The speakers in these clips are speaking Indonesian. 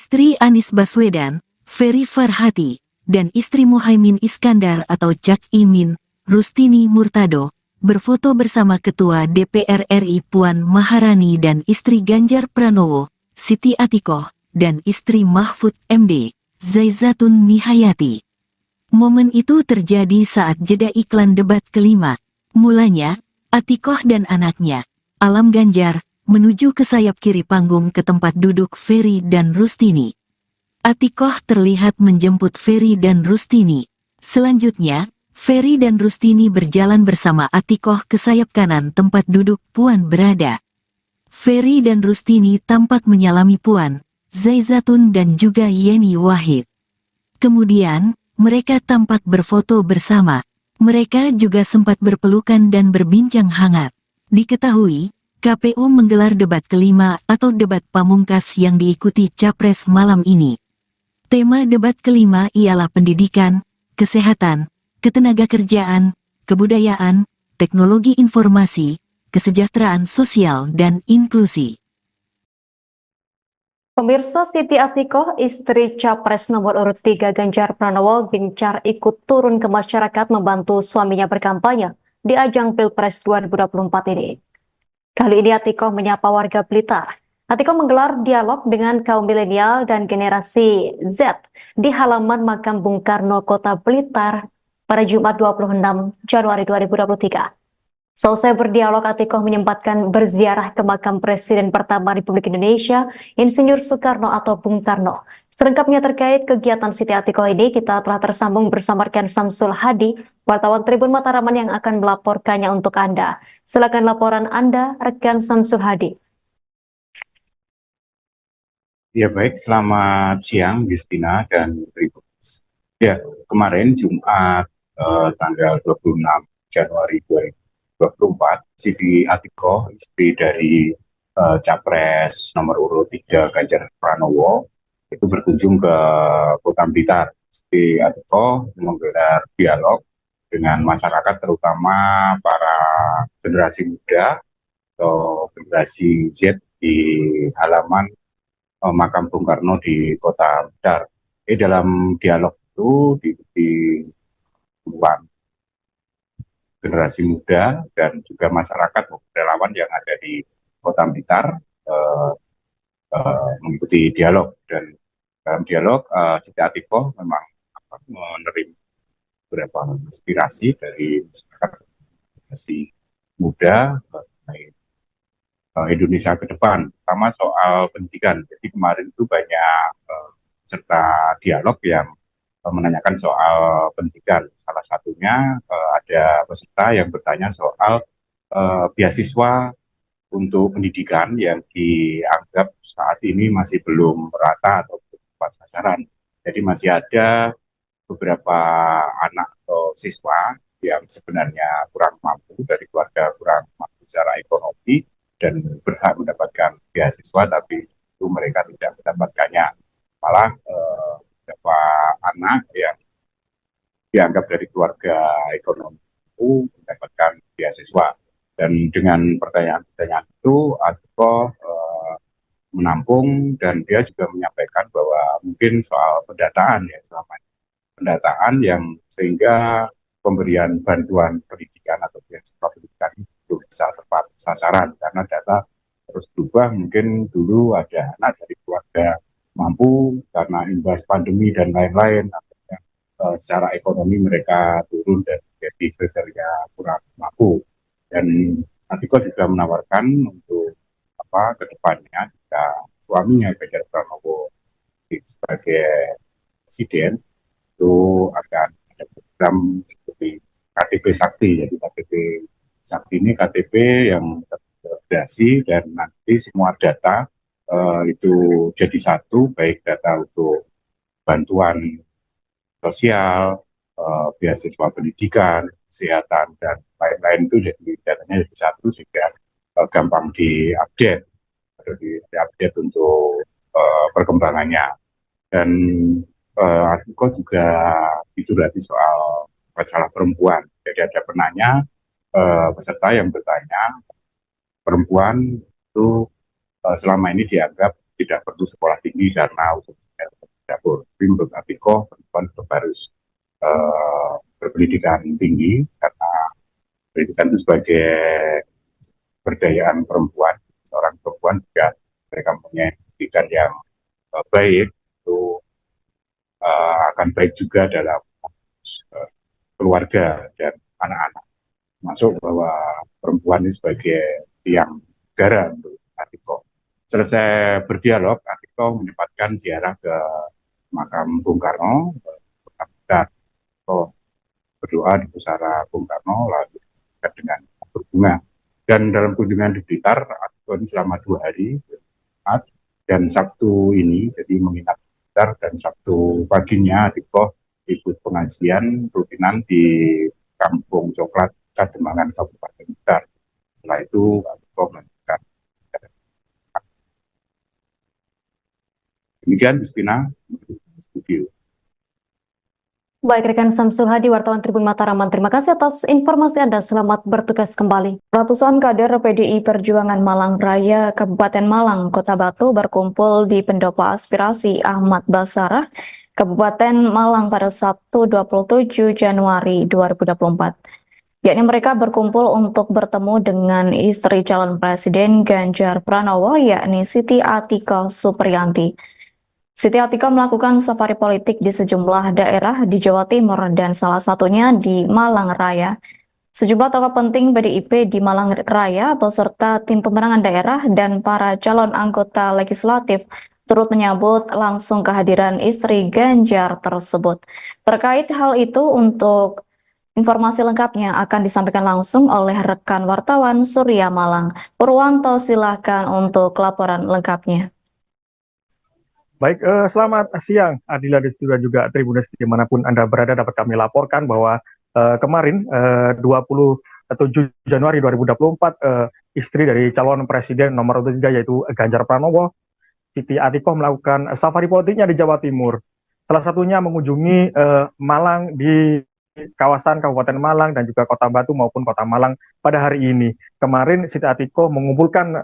Istri Anies Baswedan, Ferry Farhati, dan istri Muhaimin Iskandar atau Cak Imin, Rustini Murtado, berfoto bersama Ketua DPR RI Puan Maharani dan istri Ganjar Pranowo, Siti Atikoh, dan istri Mahfud MD, Zaizatun Nihayati. Momen itu terjadi saat jeda iklan debat kelima. Mulanya, Atikoh dan anaknya, Alam Ganjar, menuju ke sayap kiri panggung ke tempat duduk Ferry dan Rustini. Atikoh terlihat menjemput Ferry dan Rustini. Selanjutnya, Ferry dan Rustini berjalan bersama Atikoh ke sayap kanan tempat duduk Puan berada. Ferry dan Rustini tampak menyalami Puan, Zaizatun dan juga Yeni Wahid. Kemudian, mereka tampak berfoto bersama. Mereka juga sempat berpelukan dan berbincang hangat. Diketahui, KPU menggelar debat kelima atau debat pamungkas yang diikuti Capres malam ini. Tema debat kelima ialah pendidikan, kesehatan, ketenagakerjaan, kebudayaan, teknologi informasi, kesejahteraan sosial dan inklusi. Pemirsa, Siti Atikoh, istri Capres nomor urut 3 Ganjar Pranowo, gencar ikut turun ke masyarakat membantu suaminya berkampanye di ajang Pilpres 2024 ini. Kali ini Atikoh menyapa warga Blitar. Atikoh menggelar dialog dengan kaum milenial dan generasi Z di halaman makam Bung Karno, Kota Blitar pada Jumat 26 Januari 2023. Selesai berdialog, Atikoh menyempatkan berziarah ke makam Presiden pertama Republik Indonesia, Insinyur Soekarno atau Bung Karno. Selengkapnya terkait kegiatan Siti Atikoh ini, kita telah tersambung bersama rekan Samsul Hadi, wartawan Tribun Mataraman yang akan melaporkannya untuk Anda. Silakan laporan Anda, rekan Samsul Hadi. Ya baik, selamat siang Justina dan Tribun. Ya, kemarin Jumat tanggal 26 Januari 2024, Siti Atikoh, istri dari Capres nomor urut 3 Ganjar Pranowo, itu berkunjung ke Kota Blitar. Siti Atikoh menggelar dialog dengan masyarakat, terutama para generasi muda atau generasi Z di halaman makam Bung Karno di Kota Blitar. Dalam dialog itu diikuti puluhan generasi muda dan juga masyarakat relawan yang ada di Kota Blitar mengikuti dialog. Dan dalam dialog Siti Atikoh memang menerima beberapa inspirasi dari masyarakat generasi muda mengenai Indonesia ke depan, terutama soal pendidikan. Jadi kemarin itu banyak peserta dialog yang menanyakan soal pendidikan. Salah satunya ada peserta yang bertanya soal beasiswa untuk pendidikan yang dianggap saat ini masih belum merata atau belum tepat sasaran. Jadi masih ada beberapa anak atau siswa yang sebenarnya kurang mampu, dari keluarga kurang mampu secara ekonomi, dan berhak mendapatkan beasiswa, tapi itu mereka tidak mendapatkannya. Malah beberapa anak yang dianggap dari keluarga ekonomi itu mendapatkan beasiswa. Dan dengan pertanyaan-pertanyaan itu, Atikoh menampung, dan dia juga menyampaikan bahwa mungkin soal pendataan ya, selama ini pendataan yang sehingga pemberian bantuan pendidikan atau beasiswa pendidikan itu bisa tepat sasaran, karena data terus berubah. Mungkin dulu ada anak dari keluarga mampu karena imbas pandemi dan lain-lain, secara ekonomi mereka turun dan menjadi kriteria kurang mampu. Dan Atikoh juga menawarkan untuk kedepannya jika suaminya Ganjar Pranowo sebagai presiden, itu akan ada program seperti KTP Sakti. Jadi KTP Sakti ini KTP yang terintegrasi, dan nanti semua data itu jadi satu, baik data untuk bantuan sosial, beasiswa pendidikan, kesehatan, dan lain-lain, itu jadi datanya jadi satu, sehingga gampang diupdate atau diupdate untuk perkembangannya. Dan Atikoh juga dicurhati soal masalah perempuan. Jadi ada penanya, peserta yang bertanya, perempuan itu selama ini dianggap tidak perlu sekolah tinggi karena usia dapur. Tapi menurut Atiko, perempuan tetap harus berpendidikan tinggi karena pendidikan itu sebagai berdayaan perempuan. Seorang perempuan juga mereka mempunyai pendidikan yang baik, itu akan baik juga dalam keluarga dan anak-anak. Masuk bahwa perempuan ini sebagai tiang negara untuk Atiko. Selesai berdialog, Atiko menyempatkan ziarah ke makam Bung Karno, berdoa di pusara Bung Karno, lalu dengan berbunga. Dan dalam kunjungan di Blitar, Atiko ini selama 2 hari, dan Sabtu ini, jadi menginap di Blitar, dan Sabtu paginya Atiko ikut pengajian rutinan di Kampung Coklat, Kademangan, Kabupaten Blitar. Setelah itu, Atiko melanjutkan. Demikian, Justina, studio. Baik, rekan Samsul Hadi, wartawan Tribun Mataraman. Terima kasih atas informasi Anda. Selamat bertugas kembali. Ratusan kader PDI Perjuangan Malang Raya, Kabupaten Malang, Kota Batu berkumpul di Pendopo Aspirasi Ahmad Basarah, Kabupaten Malang pada Sabtu 27 Januari 2024. Yakni mereka berkumpul untuk bertemu dengan istri calon Presiden Ganjar Pranowo, yakni Siti Atiko Supriyanti. Siti Atiko melakukan safari politik di sejumlah daerah di Jawa Timur dan salah satunya di Malang Raya. Sejumlah tokoh penting PDIP di Malang Raya beserta tim pemenangan daerah dan para calon anggota legislatif turut menyambut langsung kehadiran istri Ganjar tersebut. Terkait hal itu, untuk informasi lengkapnya akan disampaikan langsung oleh rekan wartawan Surya Malang. Purwanto, silahkan untuk laporan lengkapnya. Baik, selamat siang Adila dan juga Tribuners dimanapun Anda berada. Dapat kami laporkan bahwa kemarin 27 Januari 2024 istri dari calon presiden nomor 3 yaitu Ganjar Pranowo, Siti Atiko melakukan safari politiknya di Jawa Timur. Salah satunya mengunjungi Malang di kawasan Kabupaten Malang dan juga Kota Batu maupun Kota Malang pada hari ini. Kemarin Siti Atiko mengumpulkan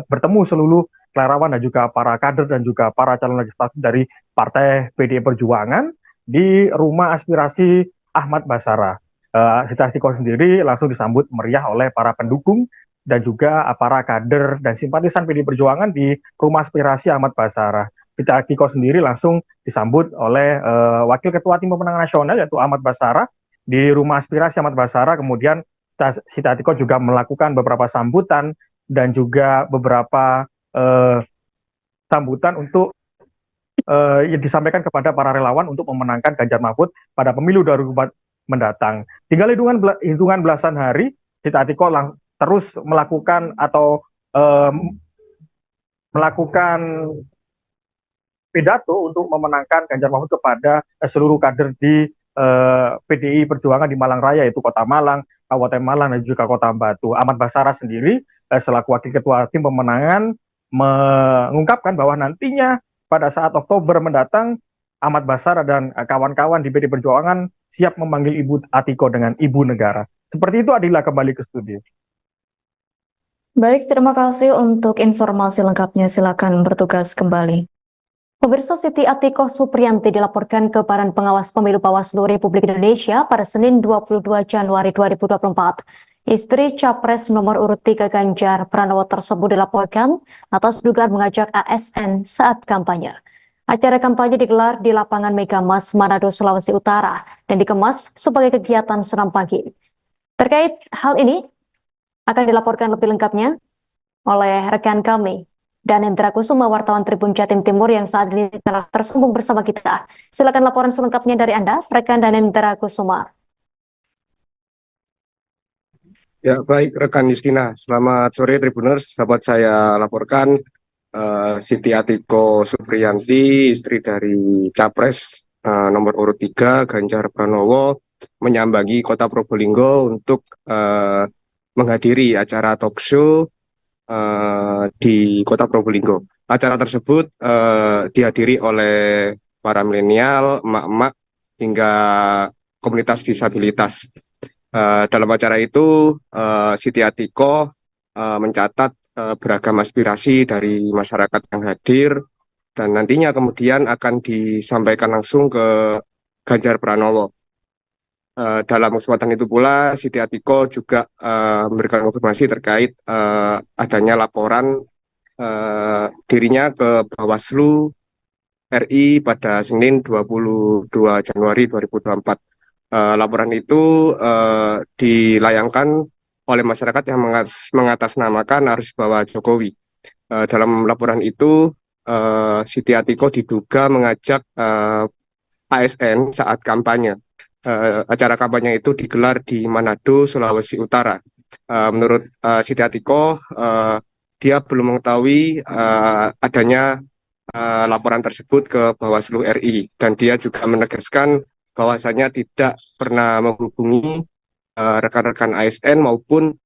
bertemu seluruh relawan dan juga para kader dan juga para calon legislatif dari Partai PDI Perjuangan di Rumah Aspirasi Ahmad Basarah. Siti Atiko sendiri langsung disambut meriah oleh para pendukung dan juga para kader dan simpatisan PDI Perjuangan di Rumah Aspirasi Ahmad Basarah. Siti Atiko sendiri langsung disambut oleh Wakil Ketua Tim Pemenangan Nasional yaitu Ahmad Basarah di Rumah Aspirasi Ahmad Basarah. Kemudian Siti Atiko juga melakukan beberapa sambutan dan juga beberapa sambutan untuk yang disampaikan kepada para relawan untuk memenangkan Ganjar Mahfud pada pemilu 2024 mendatang. Tinggal hitungan belasan hari, Siti Atiko terus melakukan atau melakukan pidato untuk memenangkan Ganjar Mahfud kepada seluruh kader di PDI Perjuangan di Malang Raya, yaitu Kota Malang, Kabupaten Malang, dan juga Kota Batu. Ahmad Basarah sendiri selaku Wakil Ketua Tim Pemenangan mengungkapkan bahwa nantinya pada saat Oktober mendatang, Ahmad Basarah dan kawan-kawan di PDI Perjuangan siap memanggil Ibu Atiko dengan Ibu Negara. Seperti itu, Adila, kembali ke studio. Baik, terima kasih untuk informasi lengkapnya. Silakan bertugas kembali. Pemirsa, Siti Atiko Supriyanti dilaporkan ke Badan Pengawas Pemilu Bawaslu Republik Indonesia pada Senin 22 Januari 2024. Istri Capres nomor urut 3 Ganjar Pranowo tersebut dilaporkan atas dugaan mengajak ASN saat kampanye. Acara kampanye digelar di lapangan Megamas, Manado, Sulawesi Utara dan dikemas sebagai kegiatan senam pagi. Terkait hal ini akan dilaporkan lebih lengkapnya oleh rekan kami Danendra Kusuma, wartawan Tribun Jatim Timur yang saat ini telah tersambung bersama kita. Silakan laporan selengkapnya dari Anda, rekan Danendra Kusuma. Ya, baik rekan Justina. Selamat sore Tribuners. Dapat saya laporkan Siti Atiko Supriyanti, istri dari Capres nomor urut 3 Ganjar Pranowo, menyambangi Kota Probolinggo untuk menghadiri acara talk show di Kota Probolinggo. Acara tersebut dihadiri oleh para milenial, emak-emak, hingga komunitas disabilitas. Dalam acara itu, Siti Atiko mencatat beragam aspirasi dari masyarakat yang hadir, dan nantinya kemudian akan disampaikan langsung ke Ganjar Pranowo. Dalam kesempatan itu pula, Siti Atiko juga memberikan konfirmasi terkait adanya laporan dirinya ke Bawaslu RI pada Senin 22 Januari 2024. Laporan itu dilayangkan oleh masyarakat yang mengatasnamakan Arus Bawah Jokowi. Dalam laporan itu, Siti Atiko diduga mengajak ASN saat kampanye. Acara kampanye itu digelar di Manado, Sulawesi Utara. Menurut Siti Atiko, dia belum mengetahui adanya laporan tersebut ke Bawaslu RI, dan dia juga menegaskan bahwasanya tidak pernah menghubungi rekan-rekan ASN maupun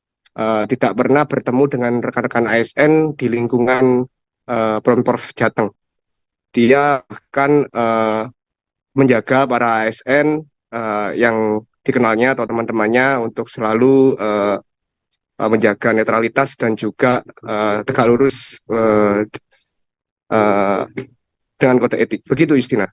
tidak pernah bertemu dengan rekan-rekan ASN di lingkungan Pemprov Jateng. Dia bahkan menjaga para ASN yang dikenalnya atau teman-temannya untuk selalu menjaga netralitas dan juga tegak lurus dengan kode etik. Begitu, Istina.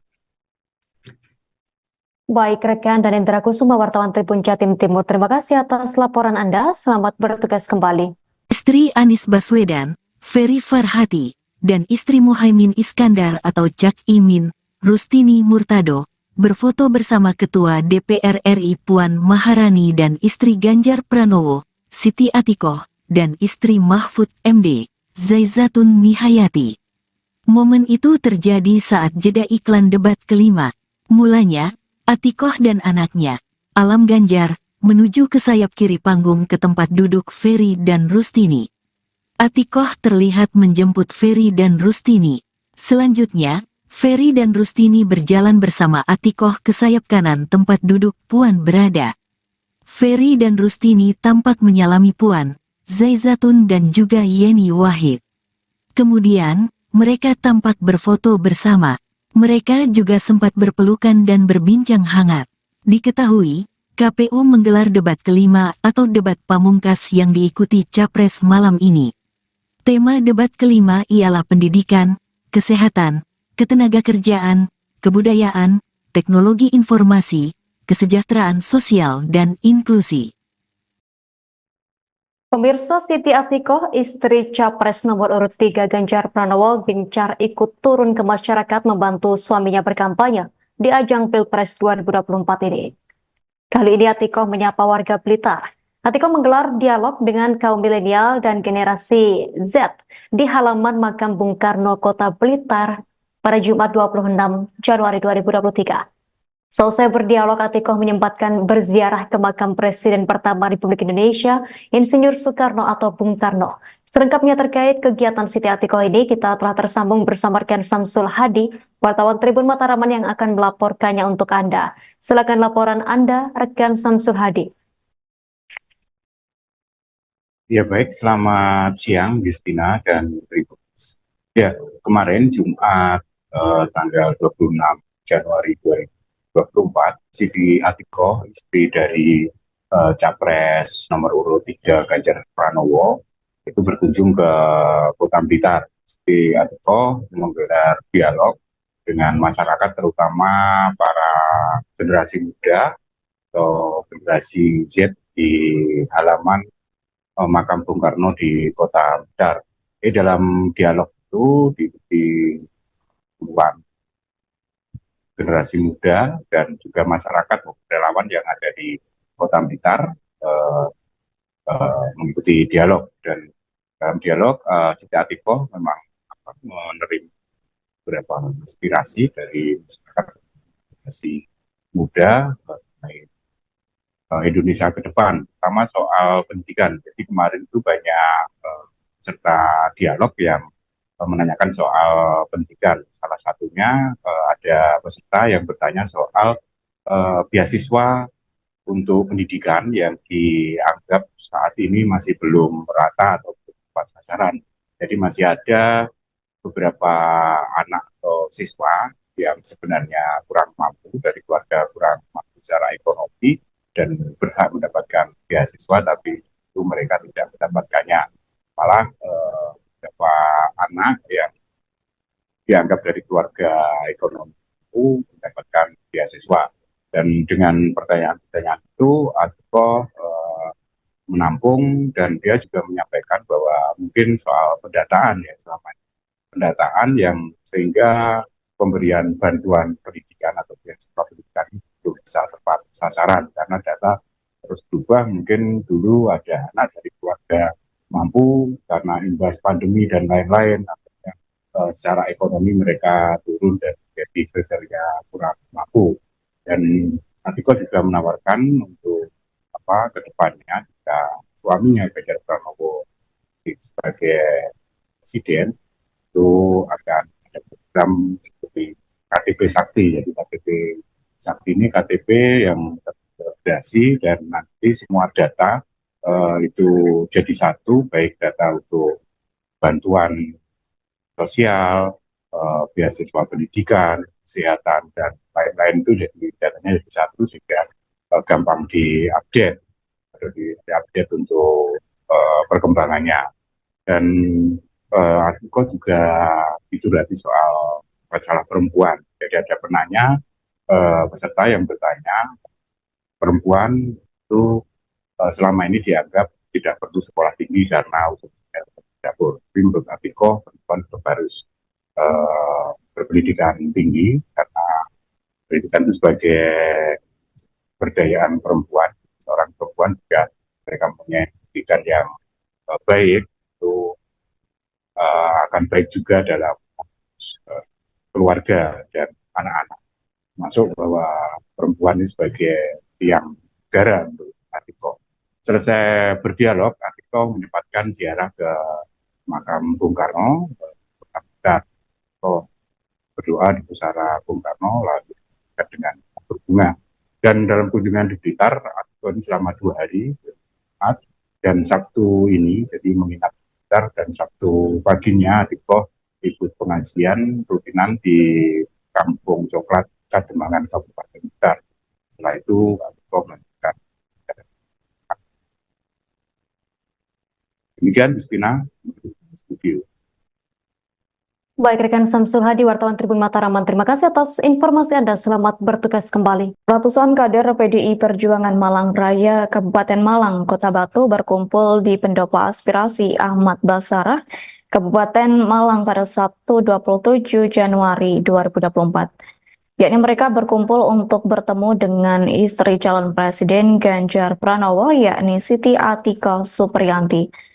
Baik rekan dan Indra Kusuma, wartawan Tribun Jatim Timur, terima kasih atas laporan Anda. Selamat bertugas kembali. Istri Anies Baswedan, Ferry Farhati, dan istri Muhaimin Iskandar atau Cak Imin, Rustini Murtado, berfoto bersama Ketua DPR RI Puan Maharani dan istri Ganjar Pranowo, Siti Atikoh, dan istri Mahfud MD, Zaizatun Nihayati. Momen itu terjadi saat jeda iklan debat kelima. Mulanya, Atikoh dan anaknya, Alam Ganjar, menuju ke sayap kiri panggung ke tempat duduk Ferry dan Rustini. Atikoh terlihat menjemput Ferry dan Rustini. Selanjutnya, Ferry dan Rustini berjalan bersama Atikoh ke sayap kanan tempat duduk Puan berada. Ferry dan Rustini tampak menyalami Puan, Zaizatun dan juga Yeni Wahid. Kemudian, mereka tampak berfoto bersama. Mereka juga sempat berpelukan dan berbincang hangat. Diketahui, KPU menggelar debat kelima atau debat pamungkas yang diikuti Capres malam ini. Tema debat kelima ialah pendidikan, kesehatan, ketenagakerjaan, kebudayaan, teknologi informasi, kesejahteraan sosial dan inklusi. Pemirsa, Siti Atikoh, istri Capres nomor urut 3 Ganjar Pranowo, gencar ikut turun ke masyarakat membantu suaminya berkampanye di ajang Pilpres 2024 ini. Kali ini Atikoh menyapa warga Blitar. Atikoh menggelar dialog dengan kaum milenial dan generasi Z di halaman makam Bung Karno, Kota Blitar pada Jumat 26 Januari 2023. Selesai berdialog, Atikoh menyempatkan berziarah ke makam Presiden pertama Republik Indonesia, Insinyur Soekarno atau Bung Karno. Selengkapnya terkait kegiatan Siti Atikoh ini, kita telah tersambung bersama rekan Samsul Hadi, wartawan Tribun Mataraman yang akan melaporkannya untuk Anda. Silakan laporan Anda, rekan Samsul Hadi. Ya baik, selamat siang Justina dan Tribun. Ya, kemarin Jumat tanggal 26 Januari 2024, Siti Atikoh, istri dari Capres nomor urut 3 Ganjar Pranowo, itu berkunjung ke Kota Blitar. Siti Atikoh menggelar dialog dengan masyarakat, terutama para generasi muda atau generasi Z di halaman makam Bung Karno di Kota Blitar. Dalam dialog itu diikuti puluhan generasi muda dan juga masyarakat relawan yang ada di Kota Blitar mengikuti dialog. Dan dalam dialog Siti Atikoh memang menerima beberapa inspirasi dari masyarakat generasi muda mengenai Indonesia ke depan, terutama soal pendidikan. Jadi kemarin itu banyak serta dialog yang menanyakan soal pendidikan. Salah satunya ada peserta yang bertanya soal beasiswa untuk pendidikan yang dianggap saat ini masih belum merata atau belum tepat sasaran. Jadi masih ada beberapa anak atau siswa yang sebenarnya kurang mampu, dari keluarga kurang mampu secara ekonomi dan berhak mendapatkan beasiswa, tapi itu mereka tidak mendapatkannya. malah beberapa anak yang dianggap dari keluarga ekonomi itu mendapatkan beasiswa. Dan dengan pertanyaan-pertanyaan itu, Atiko menampung dan dia juga menyampaikan bahwa mungkin soal pendataan ya selama ini. Pendataan yang sehingga pemberian bantuan pendidikan atau beasiswa pendidikan itu bisa tepat sasaran karena data terus berubah. Mungkin dulu ada anak dari keluarga mampu karena imbas pandemi dan lain-lain, secara ekonomi mereka turun dan menjadi kriteria kurang mampu. Dan Atiko juga menawarkan untuk ke depannya jika suaminya Ganjar Pranowo sebagai presiden itu akan ada program seperti KTP Sakti. Jadi KTP Sakti ini KTP yang terintegrasi dan nanti semua data itu jadi satu, baik data untuk bantuan sosial, beasiswa pendidikan, kesehatan, dan lain-lain itu jadi datanya jadi satu sehingga gampang diupdate atau diupdate untuk perkembangannya. Dan Atiko juga dicurhati soal masalah perempuan. Jadi ada penanya, peserta yang bertanya, perempuan itu selama ini dianggap tidak perlu sekolah tinggi karena usia dapur. Tapi menurut Atiko, perempuan tetap harus berpendidikan tinggi karena pendidikan itu sebagai berdayaan perempuan. Seorang perempuan juga mereka punya pendidikan yang baik itu akan baik juga dalam keluarga dan anak-anak. Masuk bahwa perempuan ini sebagai tiang negara menurut Atiko. Selesai berdialog, Atiko menyempatkan ziarah ke makam Bung Karno, berdoa di pusara Bung Karno lalu dengan berbunga. Dan dalam kunjungan di Blitar, Atiko ini selama 2 hari, dan Sabtu ini, jadi menginap di Blitar, dan Sabtu paginya Atiko ikut pengajian rutinan di Kampung Coklat, Kademangan, Kabupaten Blitar. Setelah itu, Atiko melanjutkan. Demikian, Justina, studio. Baik, rekan Samsul Hadi, wartawan Tribun Mataraman, terima kasih atas informasi Anda. Selamat bertugas kembali. Ratusan kader PDI Perjuangan Malang Raya, Kabupaten Malang, Kota Batu berkumpul di Pendopo Aspirasi Ahmad Basarah, Kabupaten Malang pada Sabtu 27 Januari 2024. Yakni mereka berkumpul untuk bertemu dengan istri calon Presiden Ganjar Pranowo, yakni Siti Atiko Supriyanti.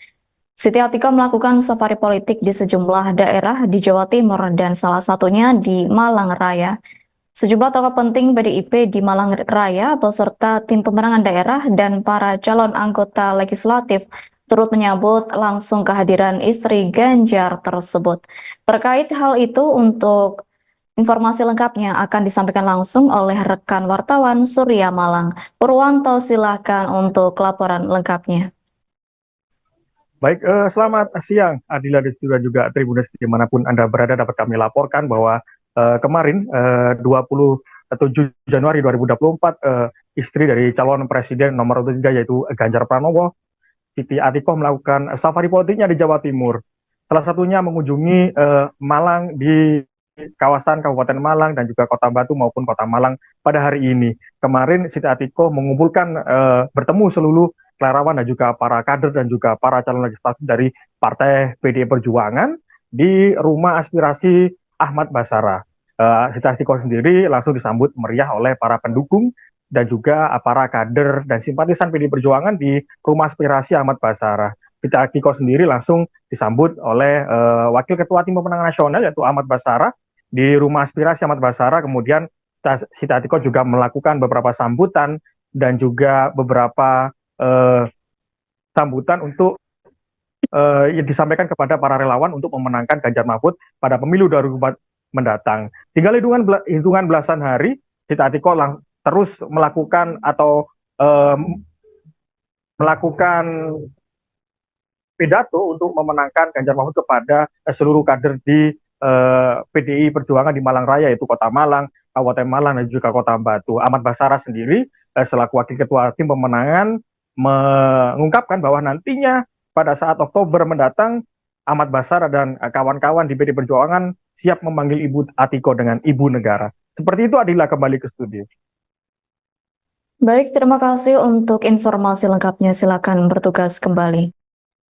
Siti Atiko melakukan safari politik di sejumlah daerah di Jawa Timur dan salah satunya di Malang Raya. Sejumlah tokoh penting PDIP di Malang Raya beserta tim pemenangan daerah dan para calon anggota legislatif turut menyambut langsung kehadiran istri Ganjar tersebut. Terkait hal itu, untuk informasi lengkapnya akan disampaikan langsung oleh rekan wartawan Surya Malang. Purwanto, silakan untuk laporan lengkapnya. Baik, selamat siang Adila dan juga Tribuners dimanapun Anda berada. Dapat kami laporkan bahwa kemarin 27 Januari 2024 istri dari calon presiden nomor 3 yaitu Ganjar Pranowo, Siti Atiko melakukan safari politiknya di Jawa Timur. Salah satunya mengunjungi Malang di kawasan Kabupaten Malang dan juga Kota Batu maupun Kota Malang pada hari ini. Kemarin Siti Atiko mengumpulkan bertemu seluruh relawan dan juga para kader dan juga para calon legislatif dari Partai PDI Perjuangan di Rumah Aspirasi Ahmad Basarah. Siti Atiko sendiri langsung disambut meriah oleh para pendukung dan juga para kader dan simpatisan PDI Perjuangan di Rumah Aspirasi Ahmad Basarah. Siti Atiko sendiri langsung disambut oleh Wakil Ketua Tim Pemenangan Nasional yaitu Ahmad Basarah di Rumah Aspirasi Ahmad Basarah. Kemudian Siti Atiko juga melakukan beberapa sambutan dan juga beberapa sambutan untuk yang disampaikan kepada para relawan untuk memenangkan Ganjar Mahfud pada pemilu 2024 mendatang. Tinggal hitungan belasan hari, Siti Atiko terus melakukan atau melakukan pidato untuk memenangkan Ganjar Mahfud kepada seluruh kader di PDI Perjuangan di Malang Raya, yaitu Kota Malang, Kabupaten Malang, dan juga Kota Batu. Ahmad Basarah sendiri selaku Wakil Ketua Tim Pemenangan mengungkapkan bahwa nantinya pada saat Oktober mendatang Ahmad Basara dan kawan-kawan di PD Perjuangan siap memanggil Ibu Atiko dengan Ibu Negara. Seperti itu, Adila, kembali ke studio. Baik, terima kasih untuk informasi lengkapnya. Silakan bertugas kembali.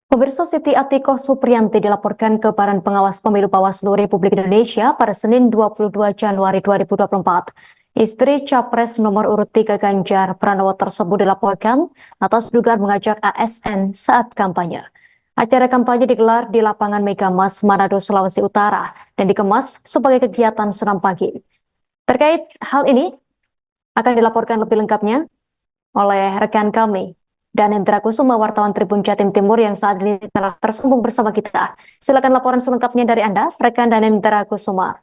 Pemirsa, Siti Atikoh Supriyanti dilaporkan ke Badan Pengawas Pemilu Bawaslu Republik Indonesia pada Senin 22 Januari 2024. Istri Capres nomor urut 3 Ganjar Pranowo tersebut dilaporkan atas dugaan mengajak ASN saat kampanye. Acara kampanye digelar di lapangan Megamas, Manado, Sulawesi Utara dan dikemas sebagai kegiatan senam pagi. Terkait hal ini akan dilaporkan lebih lengkapnya oleh rekan kami Danendra Kusuma, wartawan Tribun Jatim Timur yang saat ini telah tersambung bersama kita. Silakan laporan selengkapnya dari Anda, rekan Danendra Kusuma.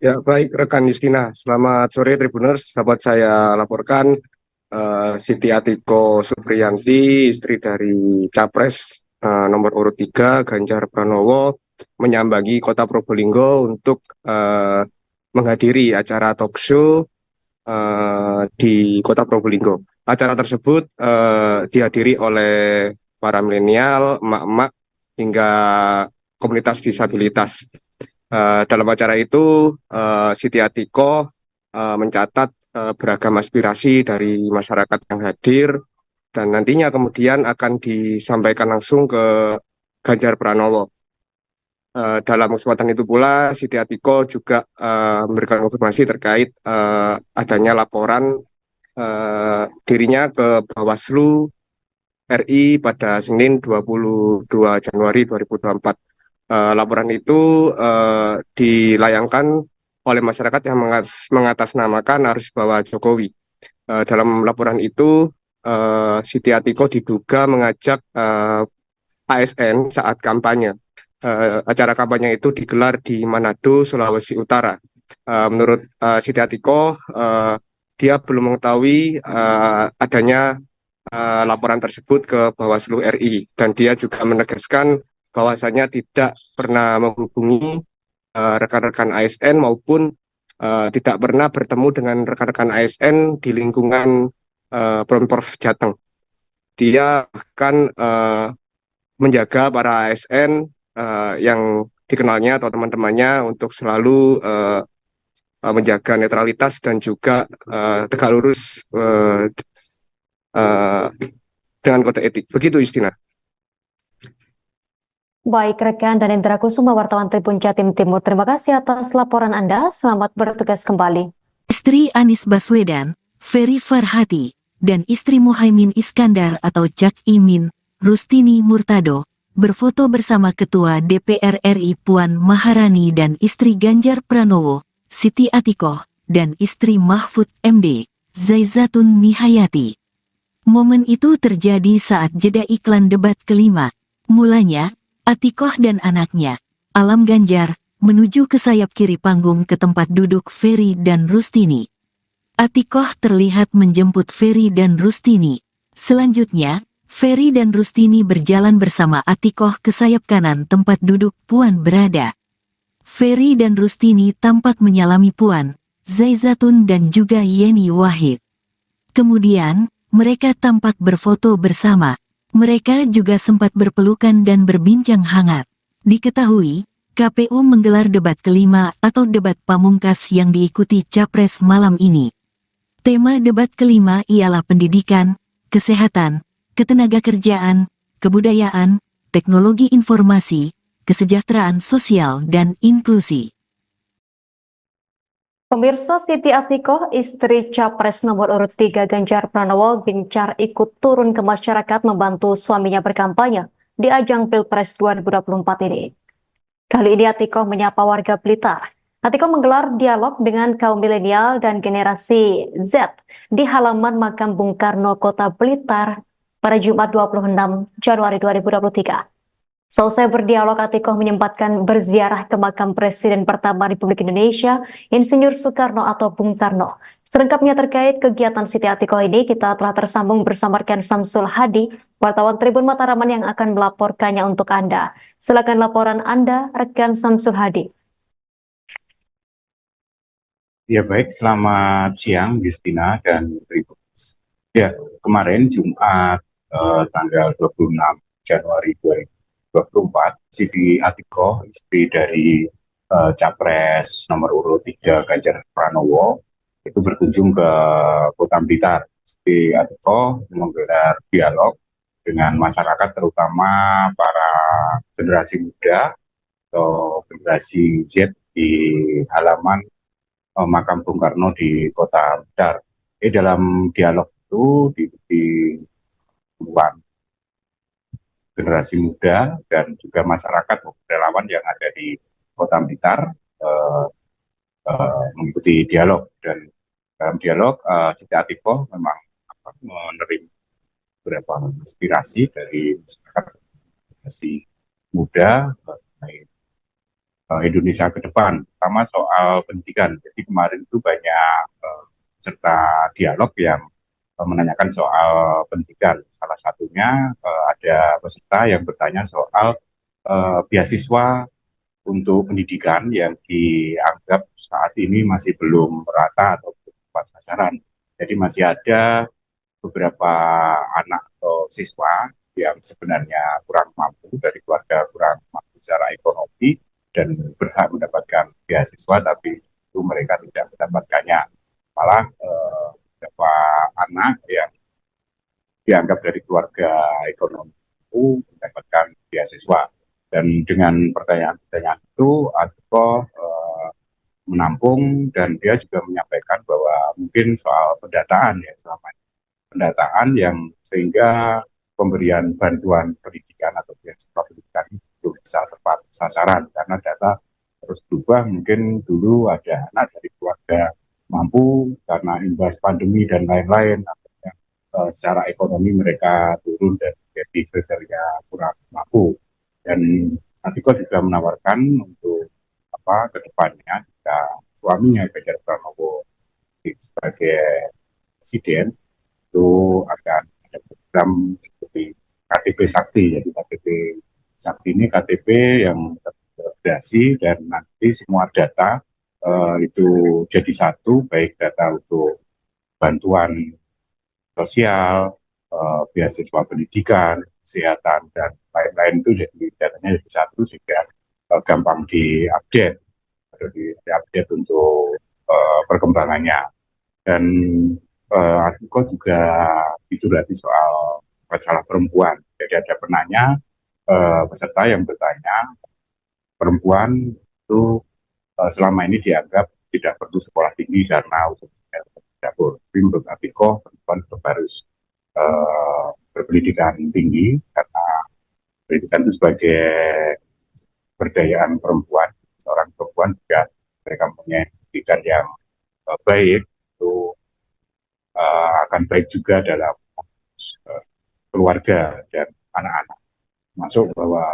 Ya, baik rekan Justina. Selamat sore Tribuners. Sahabat saya laporkan Siti Atiko Supriyanti, istri dari Capres nomor urut 3 Ganjar Pranowo, menyambangi Kota Probolinggo untuk menghadiri acara talk show di Kota Probolinggo. Acara tersebut dihadiri oleh para milenial, emak-emak, hingga komunitas disabilitas. Dalam acara itu, Siti Atiko mencatat beragam aspirasi dari masyarakat yang hadir, dan nantinya kemudian akan disampaikan langsung ke Ganjar Pranowo. Dalam kesempatan itu pula, Siti Atiko juga memberikan konfirmasi terkait adanya laporan dirinya ke Bawaslu RI pada Senin 22 Januari 2024. Laporan itu dilayangkan oleh masyarakat yang mengatasnamakan Arus Bawah Jokowi. Dalam laporan itu, Siti Atiko diduga mengajak ASN saat kampanye. Acara kampanye itu digelar di Manado, Sulawesi Utara. Menurut Siti Atiko, dia belum mengetahui adanya laporan tersebut ke Bawaslu RI, dan dia juga menegaskan bahwasanya tidak pernah menghubungi rekan-rekan ASN maupun tidak pernah bertemu dengan rekan-rekan ASN di lingkungan Pemprov Jateng. Dia akan menjaga para ASN yang dikenalnya atau teman-temannya untuk selalu menjaga netralitas dan juga tegak lurus dengan kode etik. Begitu, Justina. Baik, rekan Danendra Kusuma, wartawan Tribun Jatim Timur. Terima kasih atas laporan Anda. Selamat bertugas kembali. Istri Anies Baswedan, Ferry Farhati, dan istri Muhaimin Iskandar atau Cak Imin, Rustini Murtado, berfoto bersama Ketua DPR RI Puan Maharani dan istri Ganjar Pranowo, Siti Atikoh, dan istri Mahfud MD, Zaizatun Nihayati. Momen itu terjadi saat jeda iklan debat kelima. Mulanya, Atikoh dan anaknya, Alam Ganjar, menuju ke sayap kiri panggung ke tempat duduk Ferry dan Rustini. Atikoh terlihat menjemput Ferry dan Rustini. Selanjutnya, Ferry dan Rustini berjalan bersama Atikoh ke sayap kanan tempat duduk Puan berada. Ferry dan Rustini tampak menyalami Puan, Zaizatun dan juga Yeni Wahid. Kemudian, mereka tampak berfoto bersama. Mereka juga sempat berpelukan dan berbincang hangat. Diketahui, KPU menggelar debat kelima atau debat pamungkas yang diikuti Capres malam ini. Tema debat kelima ialah pendidikan, kesehatan, ketenagakerjaan, kebudayaan, teknologi informasi, kesejahteraan sosial, dan inklusi. Pemirsa, Siti Atikoh, istri Capres nomor urut 3 Ganjar Pranowo, gencar ikut turun ke masyarakat membantu suaminya berkampanye di ajang Pilpres 2024 ini. Kali ini Atikoh menyapa warga Blitar. Atikoh menggelar dialog dengan kaum milenial dan generasi Z di halaman makam Bung Karno, Kota Blitar pada Jumat 26 Januari 2023. Selesai berdialog, Atikoh menyempatkan berziarah ke makam Presiden pertama Republik Indonesia, Insinyur Soekarno atau Bung Karno. Selengkapnya terkait kegiatan Siti Atikoh ini, kita telah tersambung bersama rekan Samsul Hadi, wartawan Tribun Mataraman yang akan melaporkannya untuk Anda. Silakan laporan Anda, rekan Samsul Hadi. Ya baik, selamat siang Justina dan Tribun. Ya, kemarin Jumat tanggal 26 Januari 2024, Siti Atiko, istri dari Capres nomor urut 3 Ganjar Pranowo, itu berkunjung ke Kota Blitar. Siti Atiko menggelar dialog dengan masyarakat, terutama para generasi muda atau generasi Z di halaman makam Bung Karno di Kota Blitar. Dalam dialog itu di generasi muda dan juga masyarakat relawan yang ada di Kota Blitar mengikuti dialog, dan dalam dialog Siti Atiko memang menerima beberapa inspirasi dari masyarakat generasi muda mengenai Indonesia ke depan, terutama soal pendidikan. Jadi kemarin itu banyak serta dialog yang menanyakan soal pendidikan. Salah satunya ada peserta yang bertanya soal beasiswa untuk pendidikan yang dianggap saat ini masih belum merata atau belum tepat sasaran. Jadi masih ada beberapa anak atau siswa yang sebenarnya kurang mampu, dari keluarga kurang mampu secara ekonomi dan berhak mendapatkan beasiswa, tapi itu mereka tidak mendapatkannya. Malah beberapa anak yang dianggap dari keluarga ekonomi itu mendapatkan beasiswa. Dan dengan pertanyaan-pertanyaan itu, Atiko menampung, dan dia juga menyampaikan bahwa mungkin soal pendataan ya, selama ini pendataan yang sehingga pemberian bantuan pendidikan atau beasiswa pendidikan itu belum bisa tepat sasaran, karena data terus berubah. Mungkin dulu ada anak dari keluarga mampu karena imbas pandemi dan lain-lain, secara ekonomi mereka turun dan jadi kriteria kurang mampu. Dan Atiko juga menawarkan untuk ke depannya, jika suaminya Ganjar Pranowo sebagai presiden, itu akan ada program seperti KTP Sakti. Jadi KTP Sakti ini KTP yang terintegrasi, dan nanti semua data itu jadi satu, baik data untuk bantuan sosial, beasiswa pendidikan, kesehatan, dan lain-lain, itu jadi datanya jadi satu, sehingga gampang diupdate atau diupdate untuk perkembangannya. Dan Atiko juga dicurhati soal masalah perempuan. Jadi ada penanya, peserta yang bertanya, perempuan itu selama ini dianggap tidak perlu sekolah tinggi karena usia dapur. Tapi menurut Atiko, perempuan tetap harus berpendidikan tinggi, karena pendidikan itu sebagai berdayaan perempuan. Seorang perempuan juga mereka punya pendidikan yang baik, itu akan baik juga dalam keluarga dan anak-anak. Masuk bahwa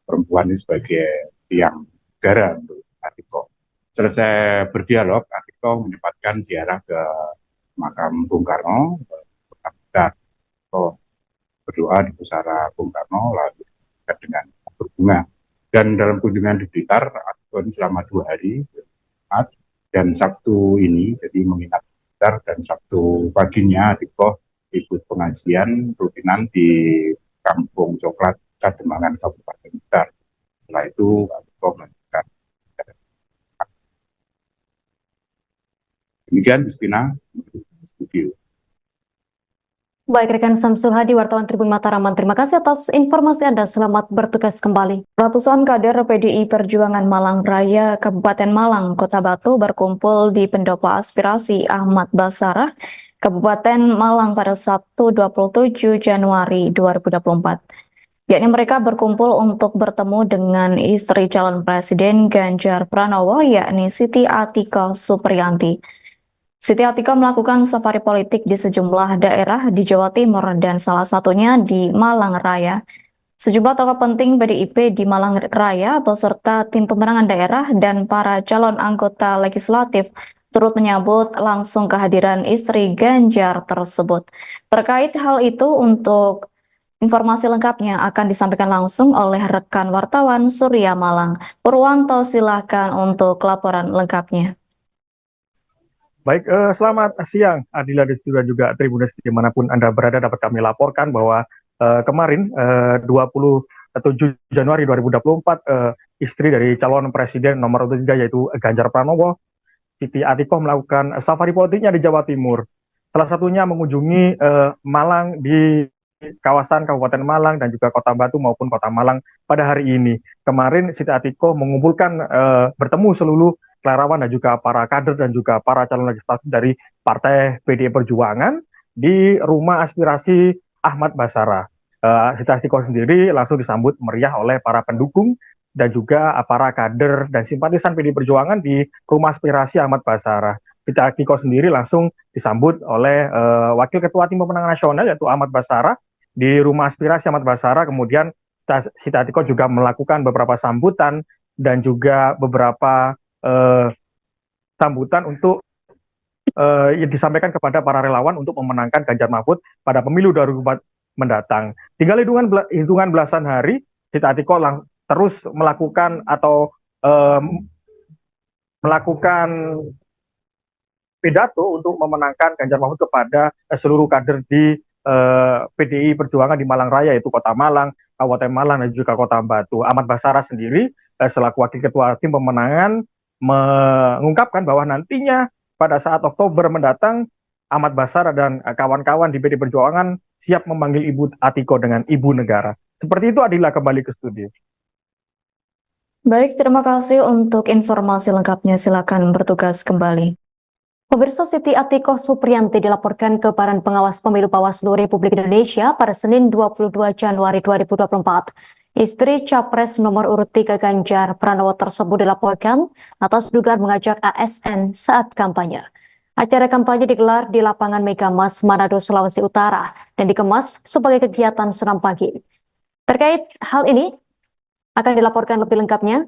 perempuan ini sebagai tiang negara untuk Atiko. Selesai berdialog, Atiko menyempatkan ziarah ke makam Bung Karno, berdoa di pusara Bung Karno, lalu dengan berbunga. Dan dalam kunjungan di Blitar, Atiko ini selama 2 hari, dan Sabtu ini, jadi menginap di Blitar, dan Sabtu paginya Atiko ikut pengajian rutinan di Kampung Coklat, Kademangan, Kabupaten Blitar. Setelah itu, Atiko melanjutkan. Demikian, Justina, studio. Baik, rekan Samsul Hadi, wartawan Tribun Mataraman, terima kasih atas informasi Anda. Selamat bertugas kembali. Ratusan kader PDI Perjuangan Malang Raya, Kabupaten Malang, Kota Batu berkumpul di Pendopo Aspirasi Ahmad Basarah, Kabupaten Malang pada Sabtu 27 Januari 2024. Yakni mereka berkumpul untuk bertemu dengan istri calon Presiden Ganjar Pranowo, yakni Siti Atiko Supriyanti. Siti Atiko melakukan safari politik di sejumlah daerah di Jawa Timur dan salah satunya di Malang Raya. Sejumlah tokoh penting PDIP di Malang Raya beserta tim pemenangan daerah dan para calon anggota legislatif turut menyambut langsung kehadiran istri Ganjar tersebut. Terkait hal itu, untuk informasi lengkapnya akan disampaikan langsung oleh rekan wartawan Surya Malang. Purwanto, silakan untuk laporan lengkapnya. Baik, selamat siang Adila dan juga Tribuners dimanapun Anda berada. Dapat kami laporkan bahwa kemarin 27 Januari 2024 istri dari calon presiden nomor 3 yaitu Ganjar Pranowo, Siti Atikoh melakukan safari politiknya di Jawa Timur. Salah satunya mengunjungi Malang di kawasan Kabupaten Malang dan juga Kota Batu maupun Kota Malang pada hari ini. Kemarin Siti Atikoh mengumpulkan bertemu seluruh relawan dan juga para kader dan juga para calon legislatif dari Partai PDI Perjuangan di rumah aspirasi Ahmad Basarah. Siti Atikoh sendiri langsung disambut meriah oleh para pendukung dan juga para kader dan simpatisan PDI Perjuangan di rumah aspirasi Ahmad Basarah. Siti Atikoh sendiri langsung disambut oleh Wakil Ketua Tim Pemenangan Nasional yaitu Ahmad Basarah di rumah aspirasi Ahmad Basarah. Kemudian Siti Atikoh juga melakukan beberapa sambutan dan juga beberapa sambutan untuk yang disampaikan kepada para relawan untuk memenangkan Ganjar Mahfud pada pemilu 2024 mendatang. Tinggal hitungan belasan hari, Siti Atikoh terus melakukan atau melakukan pidato untuk memenangkan Ganjar Mahfud kepada seluruh kader di PDI Perjuangan di Malang Raya, yaitu Kota Malang, Kabupaten Malang, dan juga Kota Batu. Ahmad Basarah sendiri selaku Wakil Ketua Tim Pemenangan mengungkapkan bahwa nantinya pada saat Oktober mendatang Ahmad Basarah dan kawan-kawan di PDI Perjuangan siap memanggil Ibu Atikoh dengan Ibu Negara. Seperti itu, Adila, kembali ke studio. Baik, terima kasih untuk informasi lengkapnya. Silakan bertugas kembali. Pemirsa, Siti Atikoh Supriyanti dilaporkan ke Badan Pengawas Pemilu Bawaslu Republik Indonesia pada Senin 22 Januari 2024. Istri Capres nomor urut 3 Ganjar Pranowo tersebut dilaporkan atas dugaan mengajak ASN saat kampanye. Acara kampanye digelar di lapangan Megamas, Manado, Sulawesi Utara dan dikemas sebagai kegiatan senam pagi. Terkait hal ini akan dilaporkan lebih lengkapnya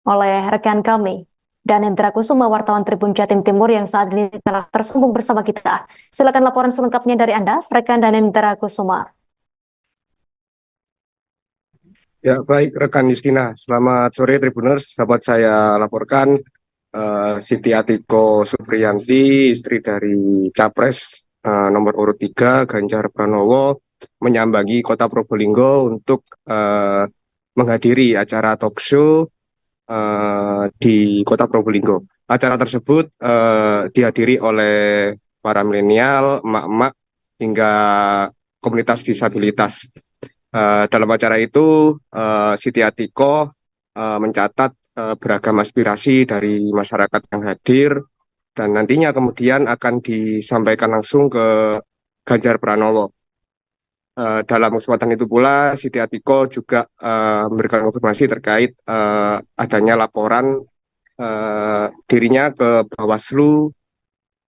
oleh rekan kami Danendra Kusuma, wartawan Tribun Jatim Timur yang saat ini telah tersambung bersama kita. Silakan laporan selengkapnya dari Anda, rekan Danendra Kusuma. Ya, baik rekan Justina. Selamat sore Tribuners. Sahabat saya laporkan Siti Atikoh Supriyanti, istri dari Capres nomor urut 3 Ganjar Pranowo, menyambangi Kota Probolinggo untuk menghadiri acara talk show di Kota Probolinggo. Acara tersebut dihadiri oleh para milenial, emak-emak, hingga komunitas disabilitas. Dalam acara itu, Siti Atikoh mencatat beragam aspirasi dari masyarakat yang hadir dan nantinya kemudian akan disampaikan langsung ke Ganjar Pranowo. Dalam kesempatan itu pula Siti Atikoh juga memberikan konfirmasi terkait adanya laporan dirinya ke Bawaslu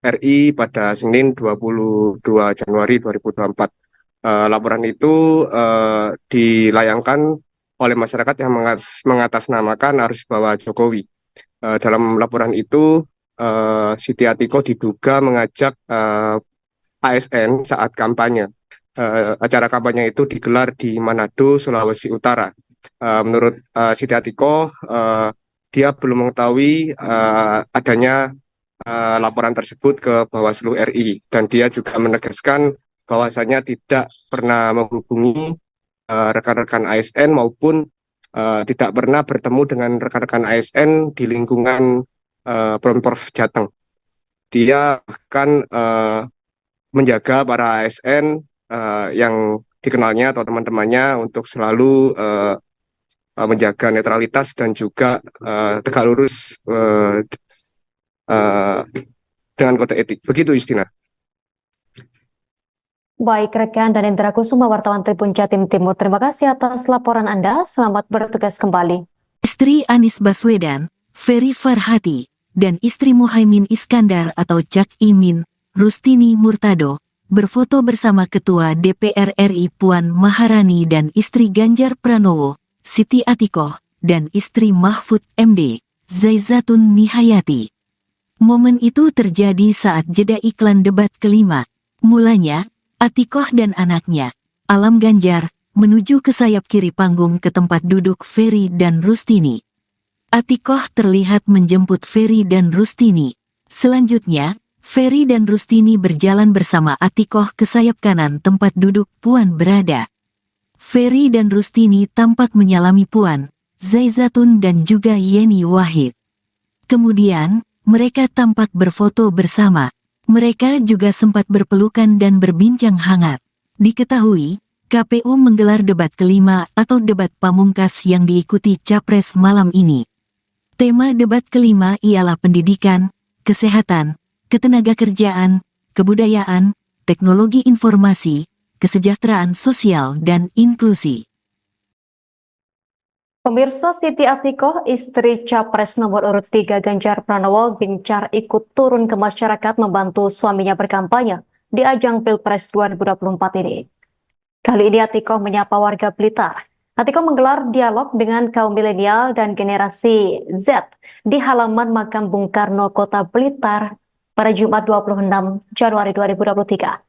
RI pada Senin 22 Januari 2024. Laporan itu dilayangkan oleh masyarakat yang mengatasnamakan Arus Bawah Jokowi. Dalam laporan itu, Siti Atikoh diduga mengajak ASN saat kampanye. Acara kampanye itu digelar di Manado, Sulawesi Utara. Menurut Siti Atikoh, dia belum mengetahui adanya laporan tersebut ke Bawaslu RI, dan dia juga menegaskan bahwasanya tidak pernah menghubungi rekan-rekan ASN maupun tidak pernah bertemu dengan rekan-rekan ASN di lingkungan Pemprov Jateng. Dia bahkan menjaga para ASN yang dikenalnya atau teman-temannya untuk selalu menjaga netralitas dan juga tegak lurus dengan kode etik. Begitu, Justina. Baik, rekan Danendra Kusuma, wartawan Tribun Jatim Timur. Terima kasih atas laporan Anda. Selamat bertugas kembali. Istri Anies Baswedan, Ferry Farhati, dan istri Muhaimin Iskandar atau Cak Imin, Rustini Murtado, berfoto bersama Ketua DPR RI Puan Maharani dan istri Ganjar Pranowo, Siti Atikoh, dan istri Mahfud MD, Zaizatun Nihayati. Momen itu terjadi saat jeda iklan debat kelima. Mulanya, Atikoh dan anaknya, Alam Ganjar, menuju ke sayap kiri panggung ke tempat duduk Ferry dan Rustini. Atikoh terlihat menjemput Ferry dan Rustini. Selanjutnya, Ferry dan Rustini berjalan bersama Atikoh ke sayap kanan tempat duduk Puan berada. Ferry dan Rustini tampak menyalami Puan, Zaizatun dan juga Yeni Wahid. Kemudian, mereka tampak berfoto bersama. Mereka juga sempat berpelukan dan berbincang hangat. Diketahui, KPU menggelar debat kelima atau debat pamungkas yang diikuti Capres malam ini. Tema debat kelima ialah pendidikan, kesehatan, ketenagakerjaan, kebudayaan, teknologi informasi, kesejahteraan sosial, dan inklusi. Pemirsa, Siti Atikoh, istri Capres nomor urut 3 Ganjar Pranowo, gencar ikut turun ke masyarakat membantu suaminya berkampanye di ajang Pilpres 2024 ini. Kali ini Atikoh menyapa warga Blitar. Atikoh menggelar dialog dengan kaum milenial dan generasi Z di halaman makam Bung Karno, Kota Blitar pada Jumat 26 Januari 2023.